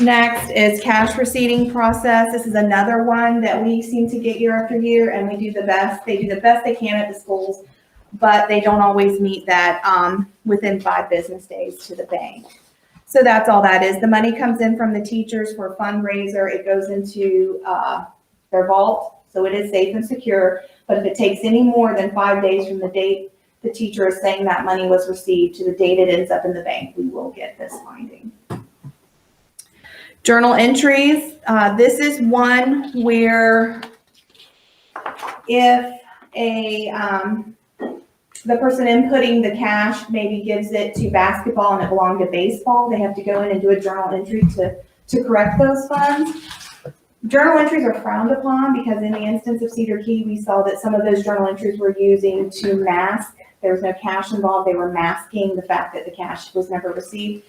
Next is cash receipting process. This is another one that we seem to get year after year, and we do the best. They do the best they can at the schools, but they don't always meet that within 5 business days to the bank. So that's all that is. The money comes in from the teachers for a fundraiser. It goes into their vault, so it is safe and secure. But if it takes any more than 5 days from the date the teacher is saying that money was received to the date it ends up in the bank, we will get this finding. Journal entries. This is one where if the person inputting the cash maybe gives it to basketball and it belonged to baseball, they have to go in and do a journal entry to correct those funds. Journal entries are frowned upon because in the instance of Cedar Key, we saw that some of those journal entries were using to mask. There was no cash involved. They were masking the fact that the cash was never received.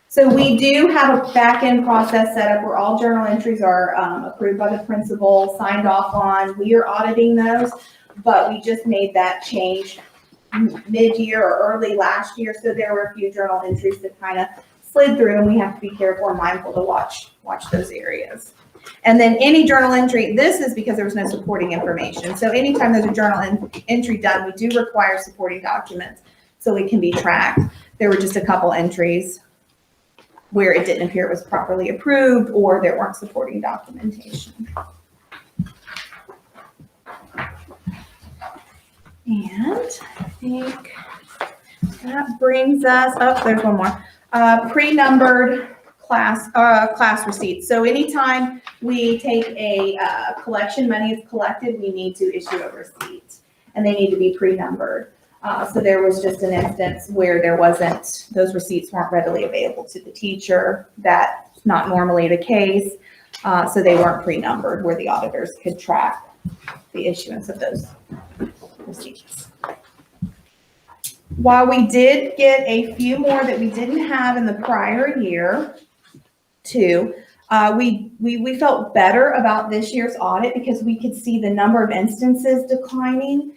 So we do have a back-end process set up where all journal entries are approved by the principal, signed off on. We are auditing those, but we just made that change mid-year or early last year. So there were a few journal entries that kind of slid through, and we have to be careful and mindful to watch those areas. And then any journal entry, this is because there was no supporting information. So anytime there's a journal entry done, we do require supporting documents so it can be tracked. There were just a couple entries where it didn't appear it was properly approved or there weren't supporting documentation. And I think That brings us up, there's one more, pre-numbered class receipts. So anytime we take a collection, money is collected, we need to issue a receipt, and they need to be pre-numbered. So there was just an instance where those receipts weren't readily available to the teacher. That's not normally the case. So they weren't pre-numbered where the auditors could track the issuance of those receipts. While we did get a few more that we didn't have in the prior year, too, we felt better about this year's audit because we could see the number of instances declining.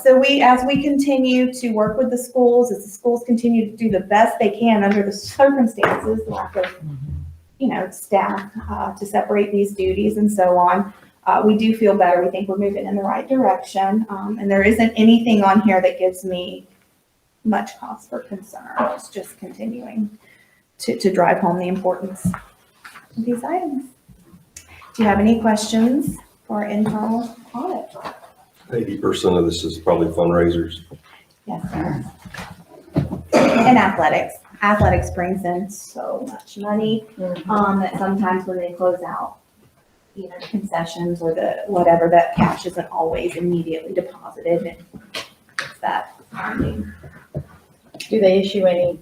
So as we continue to work with the schools, as the schools continue to do the best they can under the circumstances, lack of, staff to separate these duties and so on, we do feel better. We think we're moving in the right direction. And there isn't anything on here that gives me much cause for concern. It's just continuing to drive home the importance of these items. Do you have any questions for our internal audit? 80% of this is probably fundraisers. Yes, sir. And athletics. Athletics brings in so much money that sometimes when they close out, concessions or whatever, that cash isn't always immediately deposited. And it's that funding. Do they issue any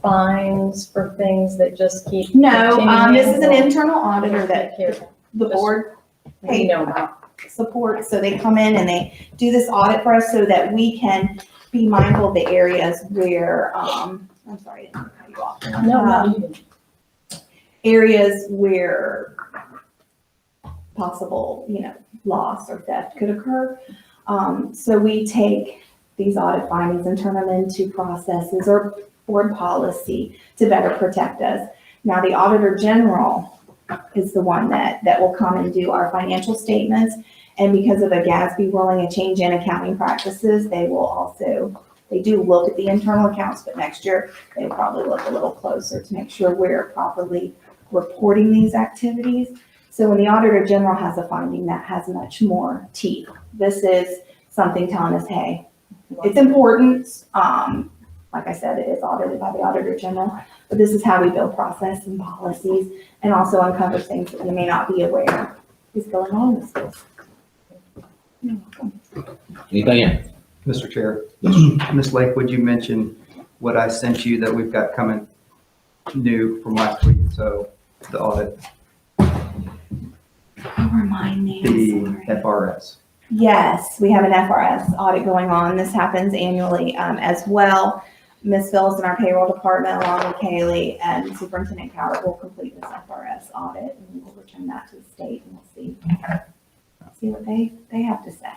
fines for things that just keep? No, this is an continuing? internal auditor that the board We know about. support. So they come in and they do this audit for us so that we can be mindful of the areas where, I'm sorry, I didn't cut you off. No. Areas where possible, loss or theft could occur. So we take these audit findings and turn them into processes or board policy to better protect us. Now, the Auditor General is the one that will come and do our financial statements. And because of a GASB ruling, a change in accounting practices, they do look at the internal accounts, but next year they will probably look a little closer to make sure we're properly reporting these activities. So when the Auditor General has a finding, that has much more teeth. This is something telling us, hey, it's important. Like I said, it is audited by the Auditor General, but this is how we build process and policies and also uncover things that you may not be aware is going on in the schools. You're welcome. Anything else? Mr. Chair, Ms. Lakewood, you mentioned what I sent you that we've got coming new from last week, so the audit. Remind me. The FRS. Yes, we have an FRS audit going on. This happens annually as well. Ms. Phillips in our payroll department, along with Kaylee and Superintendent Cowart, will complete this FRS audit, and we'll return that to the state, and we'll see what they have to say.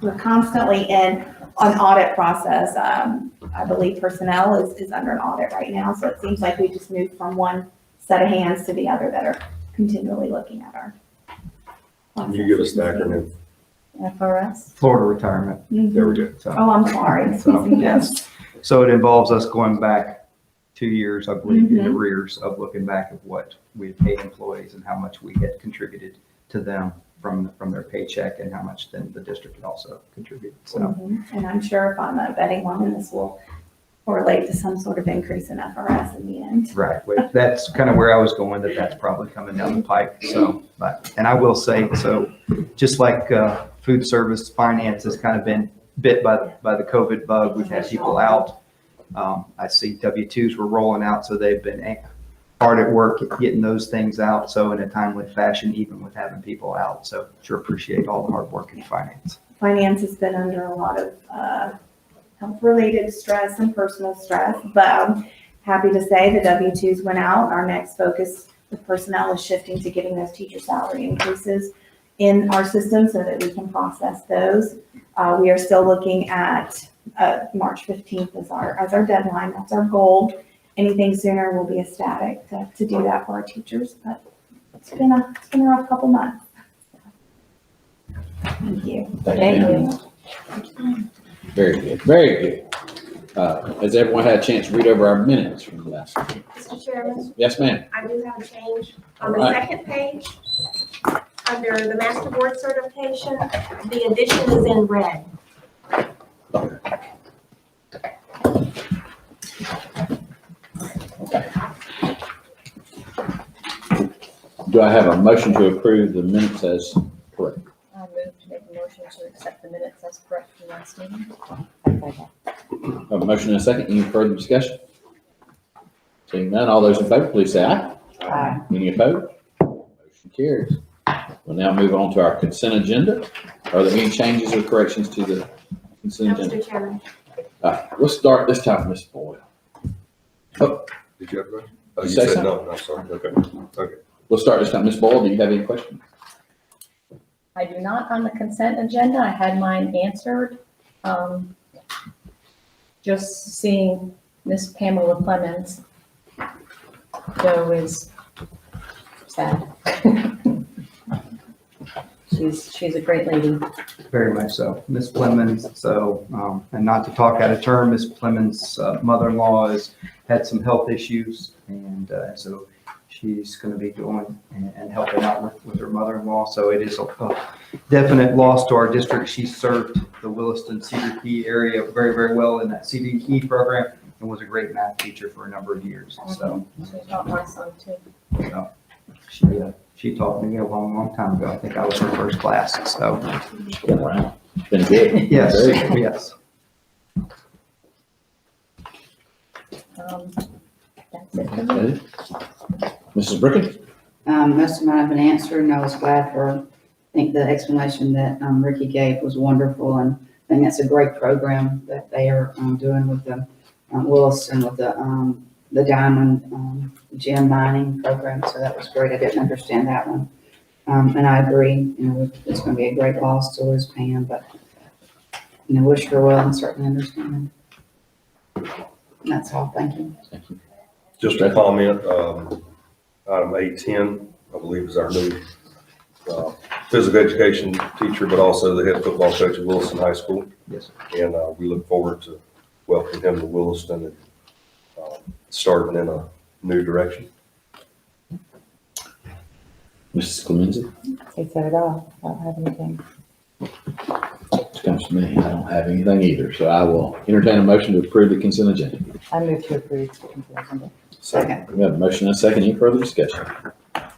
We're constantly in an audit process. I believe personnel is under an audit right now, so it seems like we just moved from one set of hands to the other that are continually looking at our. Can you give us the acronym? FRS? Florida retirement. There we go. So, Oh, I'm sorry. yes. So it involves us going back 2 years, I believe, in arrears of looking back at what we had paid employees and how much we had contributed to them from their paycheck and how much then the district had also contributed. So, And I'm sure if I'm a betting woman, this will correlate to some sort of increase in FRS in the end. right. That's kind of where I was going, that's probably coming down the pike. So, and I will say, so just like food service finance has kind of been bit by the COVID bug, we've had people out. I see W-2s were rolling out, so they've been hard at work at getting those things out. So in a timely fashion, even with having people out. So sure appreciate all the hard work in finance. Finance has been under a lot of health-related stress and personal stress, but I'm happy to say the W-2s went out. Our next focus with personnel is shifting to getting those teacher salary increases in our system so that we can process those. We are still looking at March 15th as our deadline. That's our goal. Anything sooner will be ecstatic to do that for our teachers, but it's been a rough couple months. Thank you. Thank you. Very good, very good. Has everyone had a chance to read over our minutes from the last week? Mr. Chairman, Yes, ma'am. I do have a change. On the All right. second page, under the master board certification, the addition is in red. Do I have a motion to approve the minutes as correct? I move to make a motion to accept the minutes as correct from last meeting. A motion and a second. Any further discussion? Seeing none, all those in favor, please say aye. Aye. Any opposed? Motion carries. We'll now move on to our consent agenda. Are there any changes or corrections to the consent agenda? Mr. Chairman. We'll start this time, Ms. Boyle. Oh, Did you have a question? Oh, you Say said something. no, I'm sorry. Okay, okay. we'll start this time. Ms. Boyle, do you have any questions? I do not on the consent agenda. I had mine answered. Just seeing Miss Pamela Clemens go is sad. She's a great lady. Very much so. Miss Clemens, and not to talk out of turn, Miss Clemens' mother-in-law has had some health issues, and so she's going to be going and helping out with her mother-in-law. So it is a definite loss to our district. She served the Williston Cedar Key area very, very well in that Cedar Key program and was a great math teacher for a number of years. So She taught my son too. she taught me a long, long time ago. I think I was her first class. So Been around. Been good. yes, Very good. yes. That's it for me. Okay. Mrs. Brickens? Most of mine have been answered, and I was glad for, I think the explanation that Ricky gave was wonderful, and I think that's a great program that they are doing with the Williston, with the diamond gem mining program, so that was great. I didn't understand that one. And I agree, it's going to be a great loss to lose Pam, but, wish her well and certainly understand. And that's all, thank you. Thank you. Just a comment, item 810, I believe is our new physical education teacher, but also the head football coach at Williston High School. Yes. And we look forward to welcoming him to Williston and starting in a new direction. Mrs. Clemenza? He said it all. I don't have anything. It comes to me. I don't have anything either. So I will entertain a motion to approve the consent agenda. I move to approve the consent agenda. Second. We have a motion and a second. Any further discussion?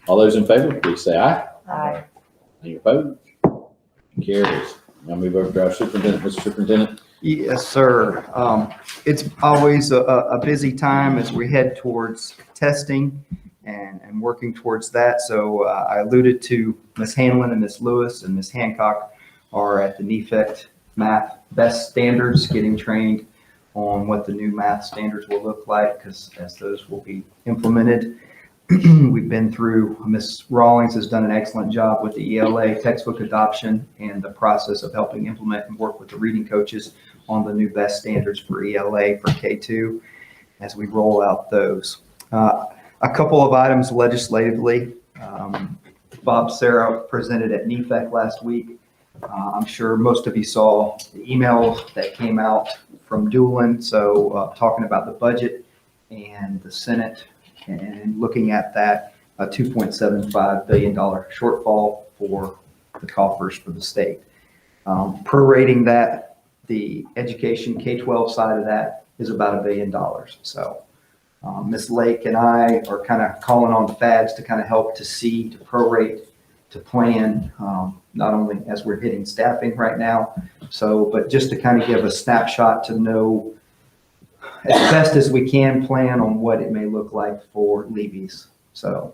All those in favor, please say aye. Aye. Any opposed? Carries. Now move over to our superintendent. Mr. Superintendent? Yes, sir. It's always a busy time as we head towards testing and working towards that. So I alluded to Ms. Hanlon and Ms. Lewis and Ms. Hancock are at the NEFECT math best standards, getting trained on what the new math standards will look like, because as those will be implemented. We've been through, Ms. Rawlings has done an excellent job with the ELA textbook adoption and the process of helping implement and work with the reading coaches on the new best standards for ELA for K2 as we roll out those. A couple of items legislatively. Bob Sarah presented at NEFEC last week. I'm sure most of you saw the emails that came out from Doolin. So talking about the budget and the Senate and looking at that $2.75 billion shortfall for the coffers for the state. Prorating that, the education K-12 side of that is about $1 billion. So Ms. Lake and I are kind of calling on the FADs to kind of help to see, to prorate, to plan, not only as we're hitting staffing right now, but just to kind of give a snapshot to know as best as we can plan on what it may look like for levies. So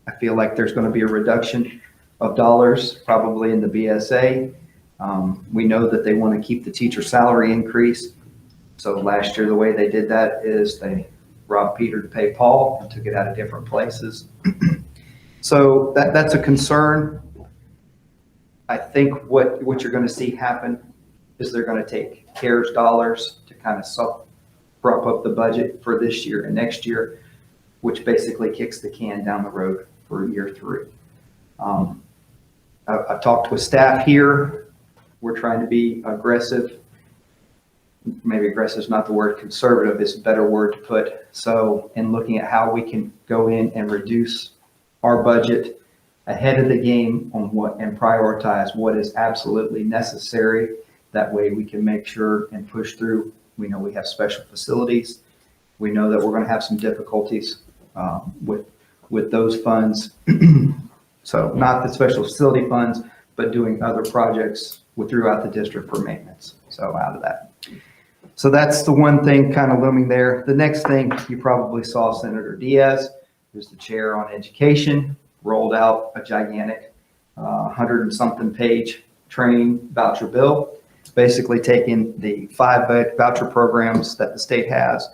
I feel like there's going to be a reduction of dollars probably in the BSA. We know that they want to keep the teacher salary increase. So last year, the way they did that is they robbed Peter to pay Paul and took it out of different places. So that's a concern. I think what you're going to see happen is they're going to take CARES dollars to kind of prop up the budget for this year and next year, which basically kicks the can down the road for year 3. I've talked with staff here. We're trying to be aggressive. Maybe aggressive is not the word, conservative is a better word to put. So in looking at how we can go in and reduce our budget ahead of the game on what and prioritize what is absolutely necessary. That way we can make sure and push through. We know we have special facilities. We know that we're going to have some difficulties with those funds. So not the special facility funds, but doing other projects throughout the district for maintenance. So out of that. So that's the one thing kind of looming there. The next thing you probably saw Senator Diaz, who's the chair on education, rolled out a gigantic 100 and something page training voucher bill, basically taking the 5 voucher programs that the state has.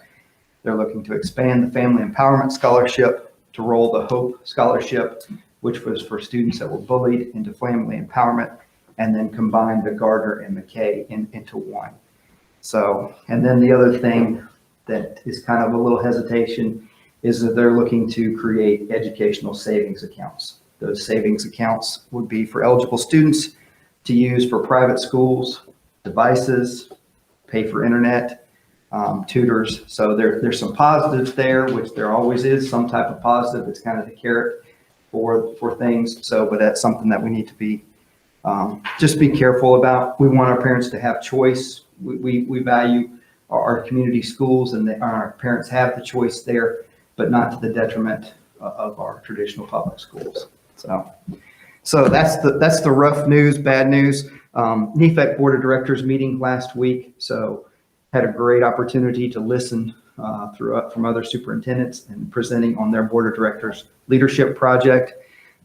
They're looking to expand the Family Empowerment Scholarship to roll the Hope Scholarship, which was for students that were bullied, into family empowerment, and then combine the Gardner and McKay into one. So, and then the other thing that is kind of a little hesitation is that they're looking to create educational savings accounts. Those savings accounts would be for eligible students to use for private schools, devices, pay for internet, tutors. So there's some positives there, which there always is some type of positive. It's kind of the carrot for things. So, but that's something that we need to be just be careful about. We want our parents to have choice. We value our community schools, and our parents have the choice there, but not to the detriment of our traditional public schools. So that's the rough news, bad news. NEFAC Board of Directors meeting last week, so had a great opportunity to listen from other superintendents and presenting on their Board of Directors leadership project.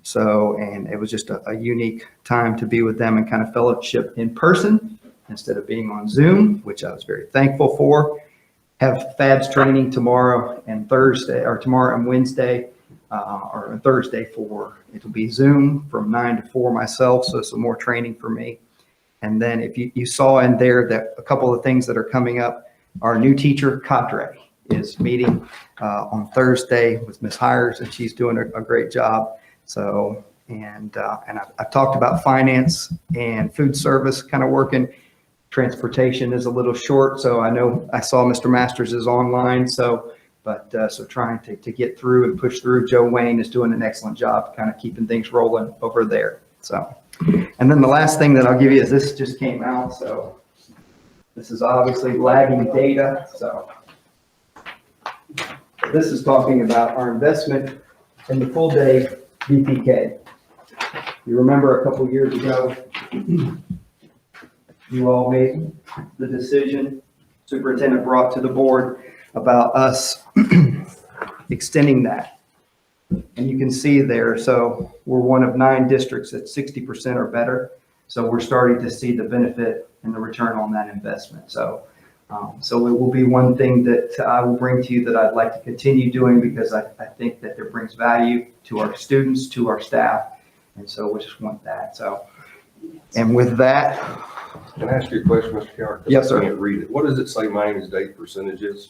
So, and it was just a unique time to be with them and kind of fellowship in person instead of being on Zoom, which I was very thankful for. Have FADS training tomorrow and Thursday, or tomorrow and Wednesday, or Thursday it'll be Zoom from 9 to 4 myself. So some more training for me. And then if you saw in there that a couple of things that are coming up, our new teacher cadre is meeting on Thursday with Ms. Hires, and she's doing a great job. So, and I've talked about finance and food service kind of working. Transportation is a little short, so I know I saw Mr. Masters is online. So trying to get through and push through. Joe Wayne is doing an excellent job kind of keeping things rolling over there. So, and then the last thing that I'll give you is this just came out. So this is obviously lagging data. So this is talking about our investment in the full day VPK. You remember a couple years ago, you all made the decision, superintendent brought to the board about us extending that. And you can see there, so we're one of 9 districts at 60% or better. So we're starting to see the benefit and the return on that investment. So it will be one thing that I will bring to you that I'd like to continue doing, because I think that it brings value to our students, to our staff. And so we just want that. So, and with that. Can I ask you a question, Mr. Carr? Yes, sir. I can't read it. What does it say Miami's date percentages?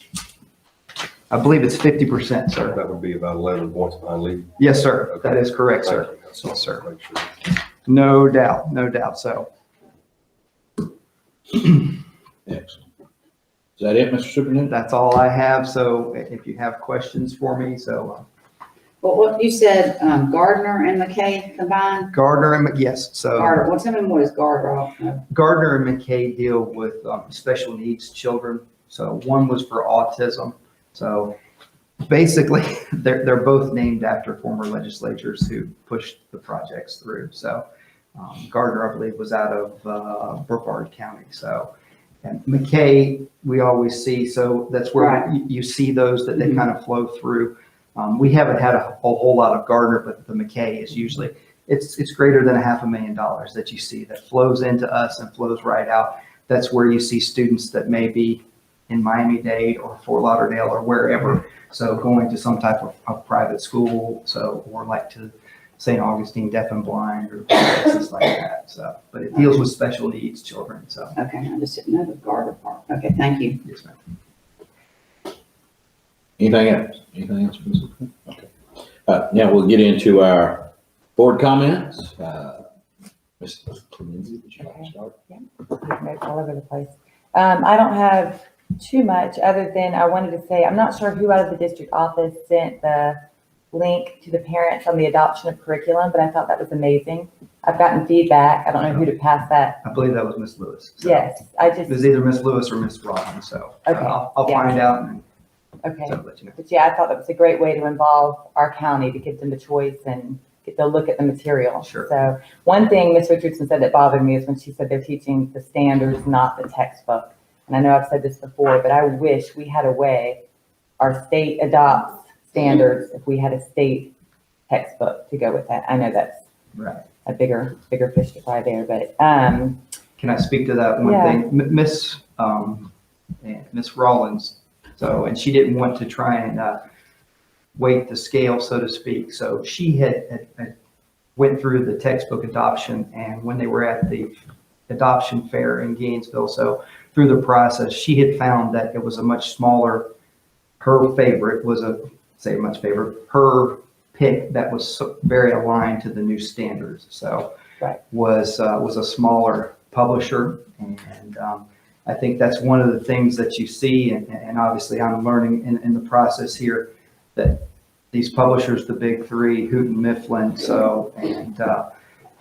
I believe it's 50%, sir. That would be about 11 points behind Lee. Yes, sir. Okay. That is correct, sir. Yes, sir. Make sure. No doubt, no doubt. So. Excellent. Is that it, Mr. Superintendent? That's all I have. So if you have questions for me, so. Well, what you said, Gardner and McKay combined? Gardner and, yes, so. Gardner, well, tell me what is Gardner? Gardner and McKay deal with special needs children. So one was for autism. So basically, they're both named after former legislators who pushed the projects through. So Gardner, I believe, was out of Brevard County. So, and McKay, we always see, so that's where Right. you see those that they kind of flow through. We haven't had a whole lot of Gardner, but the McKay is usually, it's greater than $500,000 that you see that flows into us and flows right out. That's where you see students that may be in Miami-Dade or Fort Lauderdale or wherever. So going to some type of private school, so, or like to St. Augustine Deaf and Blind or places like that. So, but it deals with special needs children. So. Okay, I just didn't know the Gardner part. Okay, thank you. Yes, ma'am. Anything else? Anything else? Okay. Now we'll get into our board comments. Ms. Lindsay, would you like to start? Yeah, all over the place. I don't have too much other than I wanted to say, I'm not sure who out of the district office sent the link to the parents on the adoption of curriculum, but I thought that was amazing. I've gotten feedback. I don't know who to pass that. I believe that was Miss Lewis. So Yes, it was either Miss Lewis or Miss Robbins. So Okay. I'll Yeah. find out and Okay. so I'll let you know. But yeah, I thought that was a great way to involve our county, to give them a choice and get to look at the material. Sure. So one thing Ms. Richardson said that bothered me is when she said they're teaching the standards, not the textbook. And I know I've said this before, but I wish we had a way, our state adopts standards, if we had a state textbook to go with that. I know that's Right. a bigger fish to fry there, but, Can I speak to that one Yeah. thing? Miss Rollins, so, and she didn't want to try and weight the scale, so to speak. So she had went through the textbook adoption, and when they were at the adoption fair in Gainesville, so through the process, she had found that it was a much smaller, her favorite was her pick that was very aligned to the new standards. So Right. was a smaller publisher. And I think that's one of the things that you see, and obviously I'm learning in the process here, that these publishers, the big three, Houghton Mifflin,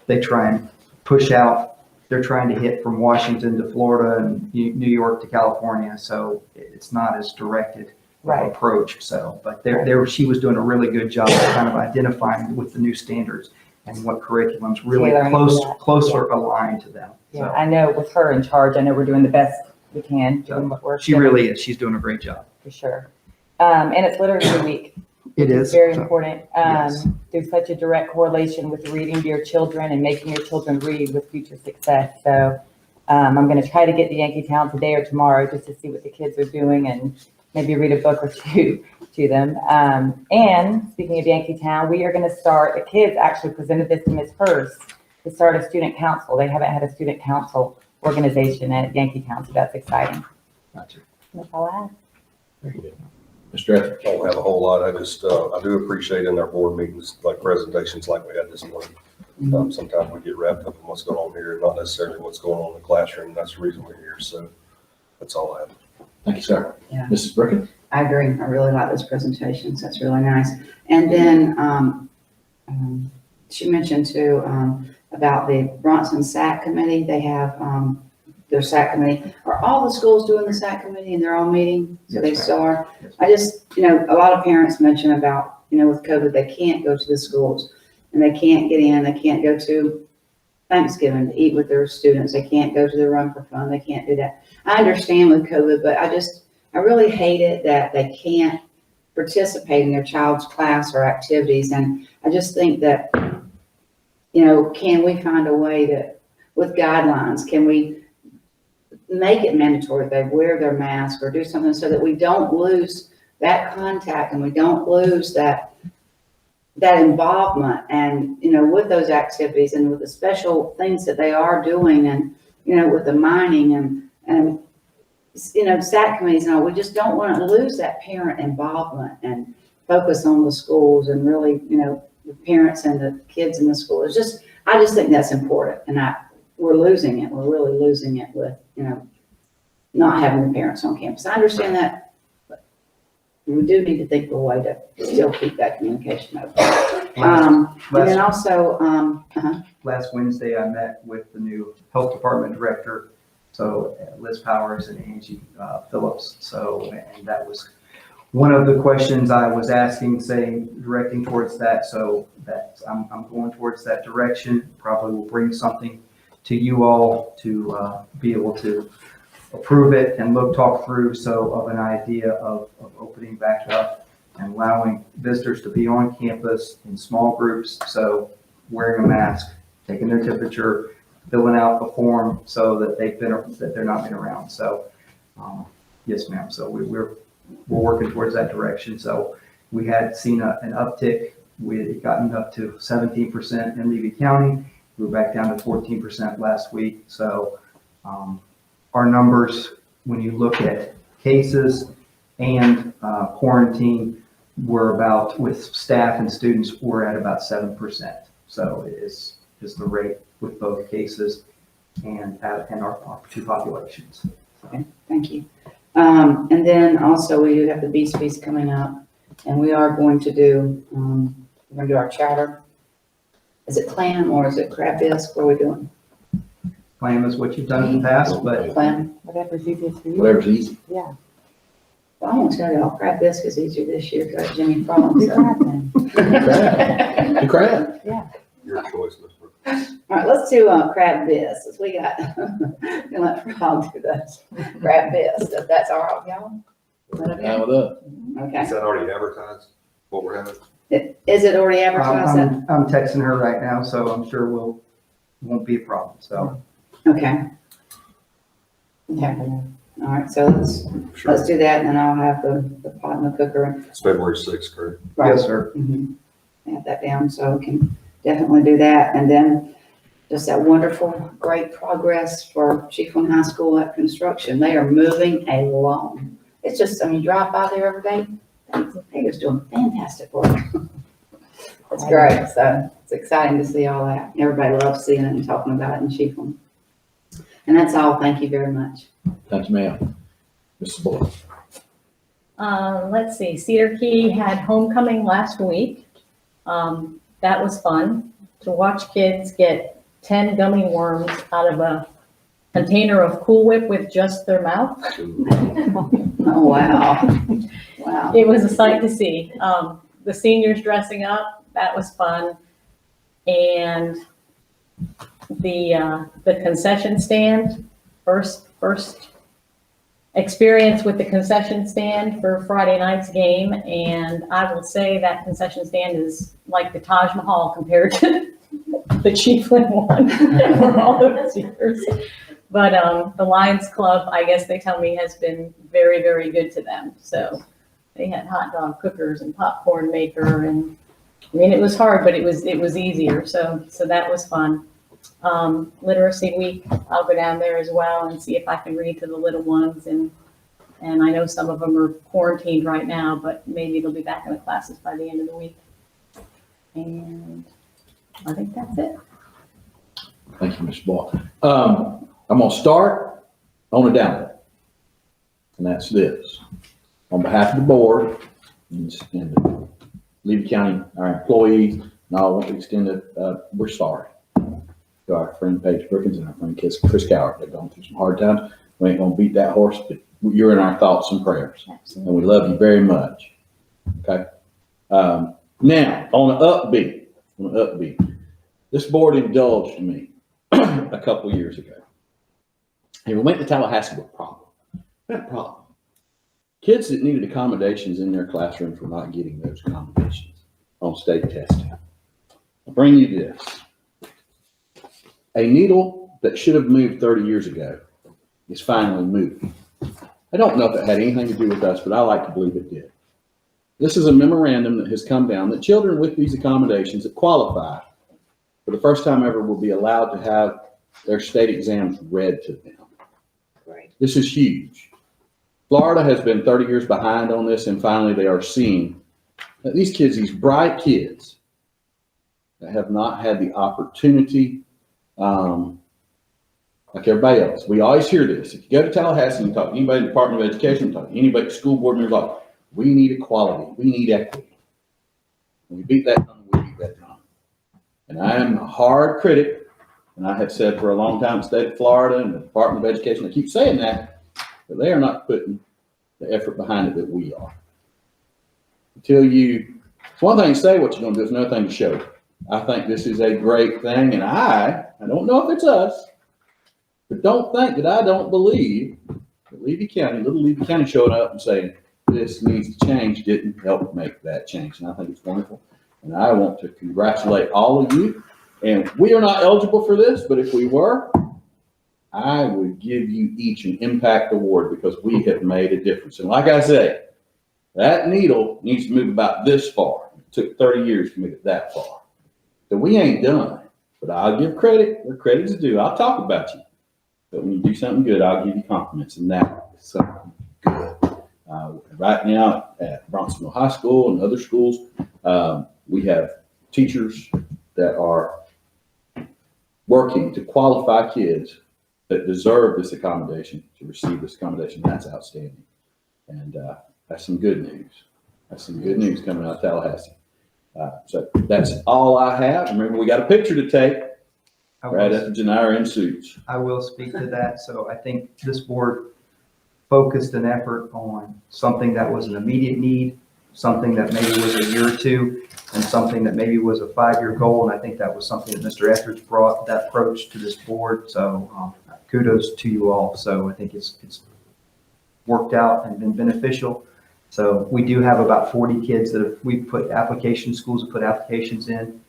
they try and push out, they're trying to hit from Washington to Florida and New York to California. So it's not as directed Right. approach. So, but she was doing a really good job of kind of identifying with the new standards and what curriculums really Tailoring to that. closer aligned to them. yeah, So I know with her in charge, I know we're doing the best we can, doing what we're. she really is. She's doing a great job. For sure. And it's Literacy Week. It is. Very So, important. yes. There's such a direct correlation with reading to your children and making your children read with future success. So I'm going to try to get to Yankeetown today or tomorrow just to see what the kids are doing and maybe read a book or two to them. And speaking of Yankeetown, we are going to start, the kids actually presented this to Ms. Hurst, to start a student council. They haven't had a student council organization at Yankeetown, so that's exciting. Gotcha. That's all I have. Very good. Mr. Etheridge? I don't have a whole lot. I just, I do appreciate in our board meetings, like presentations like we had this morning. Sometimes we get wrapped up in what's going on here, not necessarily what's going on in the classroom. That's the reason we're here. So that's all I have. Thank you, sir. Yeah. Mrs. Brickett? I agree. I really like those presentations. That's really nice. And then she mentioned too about the Bronson SAC committee. They have their SAC committee. Are all the schools doing the SAC committee and they're all meeting? So Yes, they ma'am. still are. Yes, I just, a lot of parents mention about, with COVID, they can't go to the schools and they can't get in. They can't go to Thanksgiving to eat with their students. They can't go to the Run for Fun. They can't do that. I understand with COVID, but I really hate it that they can't participate in their child's class or activities. And I just think that, can we find a way to, with guidelines, can we make it mandatory they wear their mask or do something so that we don't lose that contact and we don't lose that involvement and, with those activities and with the special things that they are doing and, with the mining and SAC committees and all, we just don't want to lose that parent involvement and focus on the schools and really, the parents and the kids in the school. I just think that's important. And we're losing it. We're really losing it with, not having the parents on campus. I understand that, but we do need to think of a way to still keep that communication open. And then also, Last Wednesday, I met with the new health department director, so Liz Powers and Angie Phillips. So, and that was one of the questions I was asking, directing towards that. So that I'm going towards that direction. Probably will bring something to you all to be able to approve it and talk through of an idea of opening back up and allowing visitors to be on campus in small groups. So wearing a mask, taking their temperature, filling out the form so that they're not been around. So yes, ma'am. So we're working towards that direction. So we had seen an uptick. We had gotten up to 17% in Levy County. We were back down to 14% last week. So our numbers, when you look at cases and quarantine, with staff and students, we're at about 7%. So it is the rate with both cases and our two populations. okay, thank you. And then also we do have the Beast Feast coming up and we are going to do, we're going to do our chowder. Is it clam or is it crab bisque? What are we doing? Clam is what you've done in the past, but Clam? Whatever's easiest for you. Whatever's easy. Yeah. Well, I won't tell y'all, crab bisque is easier this year because Jimmy Fromm. So. The crab. Your choice, Mr. All right, let's do crab bis, since we got, gonna let Rob do that. Crab bis, if that's all right, with y'all? Is that okay? Now with us. Okay. Is that already advertised, what we're having? Is it already advertised? I'm texting her right now, so I'm sure won't be a problem, so. Okay. Okay, all right, so let's do that, and then I'll have the pot and the cooker. It's February 6th, correct? Right. Yes, sir. Mhm. Have that down, so we can definitely do that, and then just that wonderful, great progress for Chiefland High School at construction. They are moving along. It's just, I mean, drive by there every day, they're just doing fantastic work. It's great, so it's exciting to see all that. Everybody loves seeing it and talking about it in Chiefland. And that's all, thank you very much. Thank you, ma'am. Mrs. Boyd. Let's see, Cedar Key had homecoming last week. That was fun to watch kids get 10 gummy worms out of a container of Cool Whip with just their mouth. Oh, wow. Wow. It was a sight to see. The seniors dressing up, that was fun. And the concession stand, first experience with the concession stand for Friday night's game, and I will say that concession stand is like the Taj Mahal compared to the Chiefland one for all those years. But the Lions Club, I guess they tell me, has been very, very good to them. So they had hot dog cookers and popcorn maker, and I mean, it was hard, but it was easier. So that was fun. Literacy week, I'll go down there as well and see if I can read to the little ones. And I know some of them are quarantined right now, but maybe they'll be back in the classes by the end of the week. And I think that's it. Thank you, Mr. Ball. I'm gonna start on a down, and that's this. On behalf of the board and Levy County, our employees, and I want to extend we're sorry to our friend Paige Brookins and our friend Chris Coward. They've gone through some hard times. We ain't gonna beat that horse, but you're in our thoughts and prayers. Absolutely. And we love you very much. Okay. Now on an upbeat, this board indulged me a couple years ago. And we went to Tallahassee with a problem. We had a problem. Kids that needed accommodations in their classrooms were not getting those accommodations on state testing. I'll bring you this. A needle that should have moved 30 years ago is finally moving. I don't know if it had anything to do with us, but I like to believe it did. This is a memorandum that has come down that children with these accommodations that qualify for the first time ever will be allowed to have their state exams read to them. Right. This is huge. Florida has been 30 years behind on this, and finally they are seeing that these kids, these bright kids that have not had the opportunity like everybody else. We always hear this. If you go to Tallahassee and you talk to anybody in the Department of Education, talk to anybody, school board members, like, we need equality, we need equity. When we beat that drum, we beat that drum. And I am a hard critic, and I have said for a long time, the state of Florida and the Department of Education, I keep saying that, but they are not putting the effort behind it that we are. It's one thing to say what you're going to do, it's another thing to show it. I think this is a great thing, and I don't know if it's us, but don't think that I don't believe that little Levy County showing up and saying, this needs to change, didn't help make that change. And I think it's wonderful. And I want to congratulate all of you. And we are not eligible for this, but if we were, I would give you each an impact award because we have made a difference. And like I say, that needle needs to move about this far. It took 30 years to move it that far. So we ain't done, but I'll give credit where credit is due. I'll talk about you. But when you do something good, I'll give you compliments, and that is something good. Right now at Bronxville High School and other schools, we have teachers that are working to qualify kids that deserve this accommodation to receive this accommodation. That's outstanding. And that's some good news. That's some good news coming out of Tallahassee. So that's all I have. Remember, we got a picture to take. Brad Etheridge and I are in suits. I will speak to that. So I think this board focused an effort on something that was an immediate need, something that maybe was a year or two, and something that maybe was a 5-year goal. And I think that was something that Mr. Etheridge brought that approach to this board. So kudos to you all. So I think it's worked out and been beneficial. So we do have about 40 kids that we've put schools have put applications in.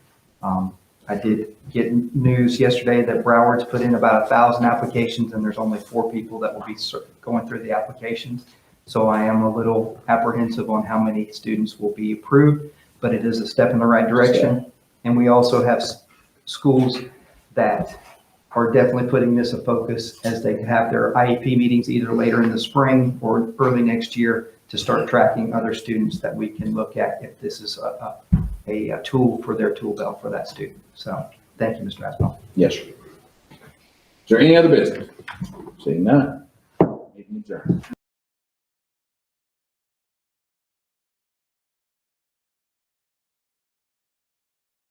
I did get news yesterday that Broward's put in about 1,000 applications, and there's only 4 people that will be going through the applications. So I am a little apprehensive on how many students will be approved, but it is a step in the right direction. And we also have schools that are definitely putting this a focus as they have their IEP meetings either later in the spring or early next year to start tracking other students that we can look at if this is a tool for their tool belt for that student. So thank you, Mr. Aspel. Yes, sir. Is there any other business? Seeing none, meeting adjourned.